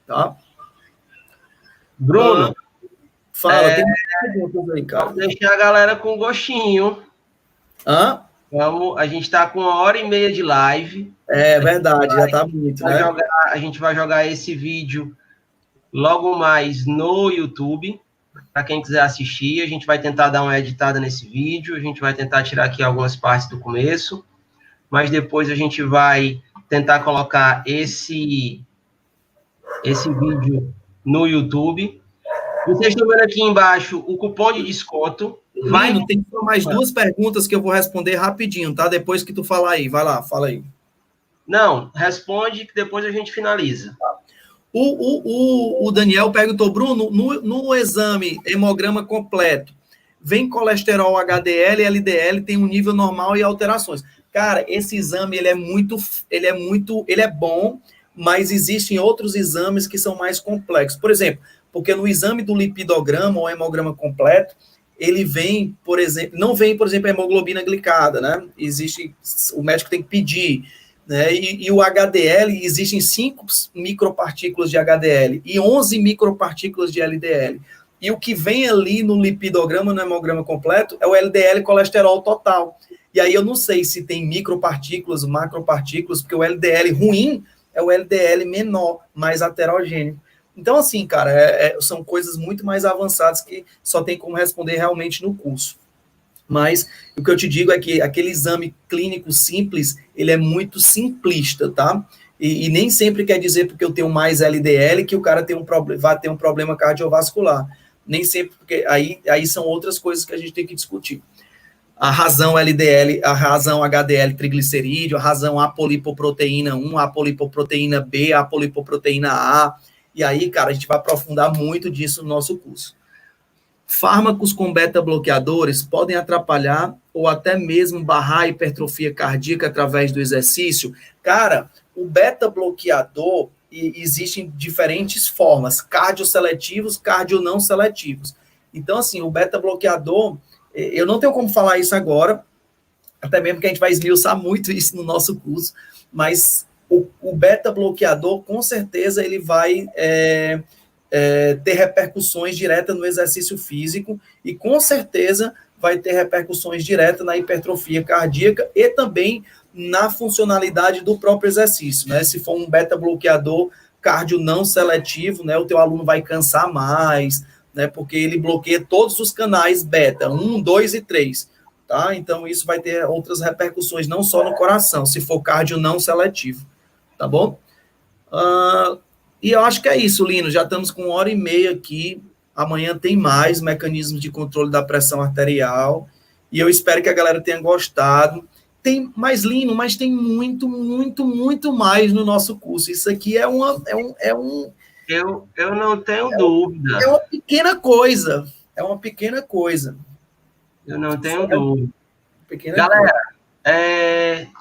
tá? Bruno, fala, tem perguntas aí, cara. Vamos deixar a galera com gostinho. A gente está com 1h30 de live. É verdade, já está bonito, né? A gente vai jogar esse vídeo logo mais no YouTube. para quem quiser assistir. A gente vai tentar dar uma editada nesse vídeo, a gente vai tentar tirar aqui algumas partes do começo, mas depois a gente vai tentar colocar esse vídeo no YouTube. Vocês estão vendo aqui embaixo o cupom de desconto. Lino, tem mais 2 perguntas que eu vou responder rapidinho, tá? Depois que tu falar aí. Vai lá, fala aí. Não, responde que depois a gente finaliza. O Daniel perguntou, Bruno, no exame hemograma completo, vem colesterol HDL e LDL, tem um nível normal e alterações. Cara, esse exame, ele é bom, mas existem outros exames que são mais complexos. Por exemplo, porque no exame do lipidograma ou hemograma completo, ele vem, por exemplo, não vem, por exemplo, a hemoglobina glicada, né? O médico tem que pedir, né? E o HDL, existem 5 micropartículas de HDL e 11 micropartículas de LDL. E o que vem ali no lipidograma, no hemograma completo, é o LDL colesterol total. E aí eu não sei se tem micropartículas, macropartículas, porque o LDL ruim é o LDL menor, mais heterogêneo. Então, assim, cara, são coisas muito mais avançadas que só tem como responder realmente no curso. Mas o que eu te digo é que aquele exame clínico simples, ele é muito simplista, tá? E nem sempre quer dizer porque eu tenho mais LDL que o cara vai ter um problema cardiovascular. Nem sempre, porque aí são outras coisas que a gente tem que discutir. A razão LDL, a razão HDL triglicerídeo, a razão apolipoproteína 1, a apolipoproteína B, a apolipoproteína A. E aí, cara, a gente vai aprofundar muito disso no nosso curso. Fármacos com beta-bloqueadores podem atrapalhar ou até mesmo barrar a hipertrofia cardíaca através do exercício? Cara, o beta-bloqueador, existem diferentes formas, cardioseletivos, cardio-não seletivos. Então, assim, o beta-bloqueador, eu não tenho como falar isso agora, até mesmo que a gente vai esmiuçar muito isso no nosso curso, mas o beta-bloqueador, com certeza, ele vai ter repercussões diretas no exercício físico e, com certeza, vai ter repercussões diretas na hipertrofia cardíaca e também na funcionalidade do próprio exercício, né? Se for um beta-bloqueador cardio não seletivo, né, o teu aluno vai cansar mais, né, porque ele bloqueia todos os canais beta, 1, 2 e 3, tá? Então, isso vai ter outras repercussões, não só no coração, se for cardio não seletivo, tá bom? E eu acho que é isso, Lino, já estamos com 1h30 aqui, amanhã tem mais mecanismos de controle da pressão arterial, e eu espero que a galera tenha gostado. Tem mais, Lino, mas tem muito, muito, muito mais no nosso curso. Isso aqui é um... Eu não tenho dúvida. É uma pequena coisa. É uma pequena coisa. Eu não tenho dúvida. Galera,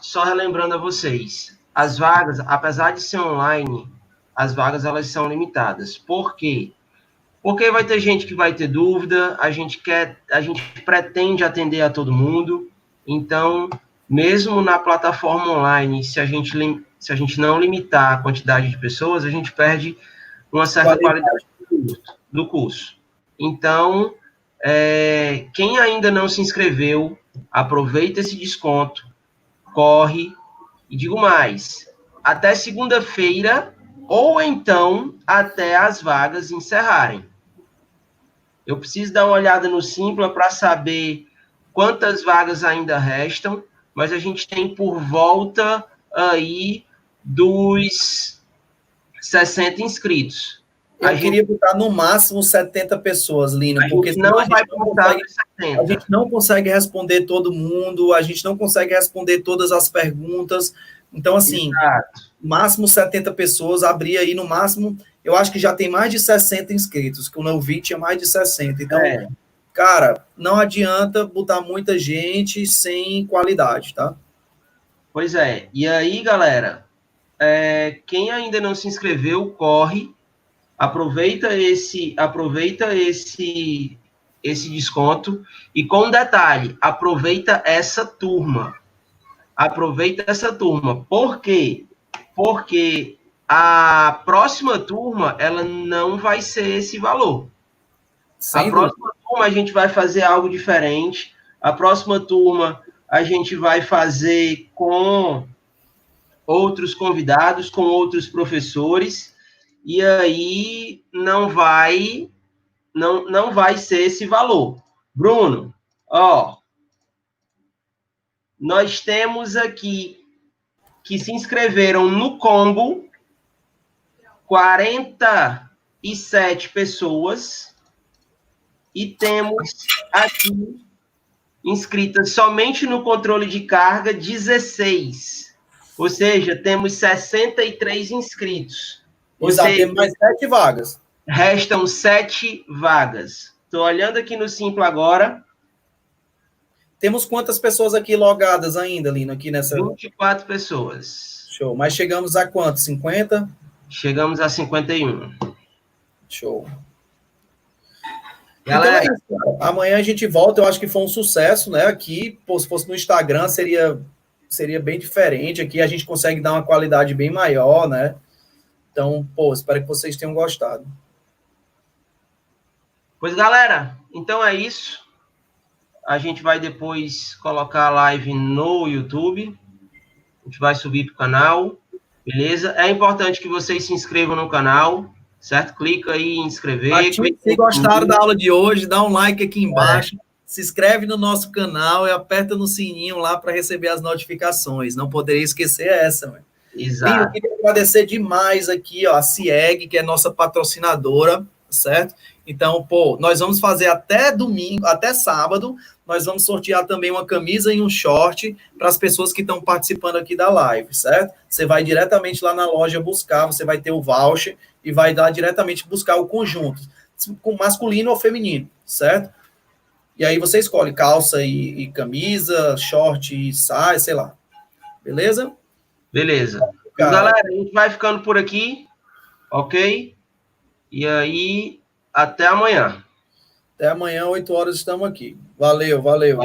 só relembrando a vocês, as vagas, apesar de ser online, as vagas elas são limitadas. Por quê? Porque vai ter gente que vai ter dúvida, a gente pretende atender a todo mundo, então, mesmo na plataforma online, se a gente não limitar a quantidade de pessoas, a gente perde uma certa qualidade do curso. Então, quem ainda não se inscreveu, aproveita esse desconto, corre, e digo mais, até segunda-feira, ou então até as vagas encerrarem. Eu preciso dar uma olhada no Simpla para saber quantas vagas ainda restam, mas a gente tem por volta aí dos 60 inscritos. Eu queria botar no máximo 70 pessoas, Lino, porque senão a gente não consegue responder todo mundo, a gente não consegue responder todas as perguntas. Então, assim, máximo 70 pessoas, abrir aí no máximo, eu acho que já tem mais de 60 inscritos, que eu não vi, tinha mais de 60. Então, cara, não adianta botar muita gente sem qualidade, tá? Pois é. E aí, galera, quem ainda não se inscreveu, corre, aproveita esse desconto e com detalhe, aproveita essa turma. Por quê? Porque a próxima turma, ela não vai ser esse valor. A próxima turma, a gente vai fazer algo diferente. A próxima turma, a gente vai fazer com outros convidados, com outros professores. E aí, não vai não vai ser esse valor. Bruno, ó, nós temos aqui que se inscreveram no combo 47 pessoas e temos aqui inscritas somente no controle de carga 16. Ou seja, temos 63 inscritos. Exato, temos mais 7 vagas. Restam 7 vagas. Estou olhando aqui no Simpla agora. Temos quantas pessoas aqui logadas ainda, Lino, aqui nessa... 24 pessoas. Show. Mas chegamos a quanto? 50? Chegamos a 51. Show. Galera, então é isso, amanhã a gente volta. Eu acho que foi um sucesso, né? Aqui, pô, se fosse no Instagram, seria bem diferente. Aqui a gente consegue dar uma qualidade bem maior, né? Então, pô, espero que vocês tenham gostado. Pois, galera, então é isso. A gente vai depois colocar a live no YouTube. A gente vai subir para o canal, beleza? É importante que vocês se inscrevam no canal, certo? Clica aí em inscrever. Se gostaram da aula de hoje, dá um like aqui embaixo. Se inscreve no nosso canal e aperta no sininho lá para receber as notificações. Não poderia esquecer essa, velho. Exato. Eu queria agradecer demais aqui, ó, a CIEG, que é nossa patrocinadora, certo? Então, pô, nós vamos fazer até domingo, até sábado, nós vamos sortear também uma camisa e um short para as pessoas que estão participando aqui da live, certo? Você vai diretamente lá na loja buscar, você vai ter o voucher e vai lá diretamente buscar o conjunto, com masculino ou feminino, certo? E aí você escolhe calça e camisa, short e saia, sei lá. Beleza? Beleza. Galera, a gente vai ficando por aqui, ok? E aí, até amanhã. Até amanhã, 8 horas, estamos aqui. Valeu, valeu.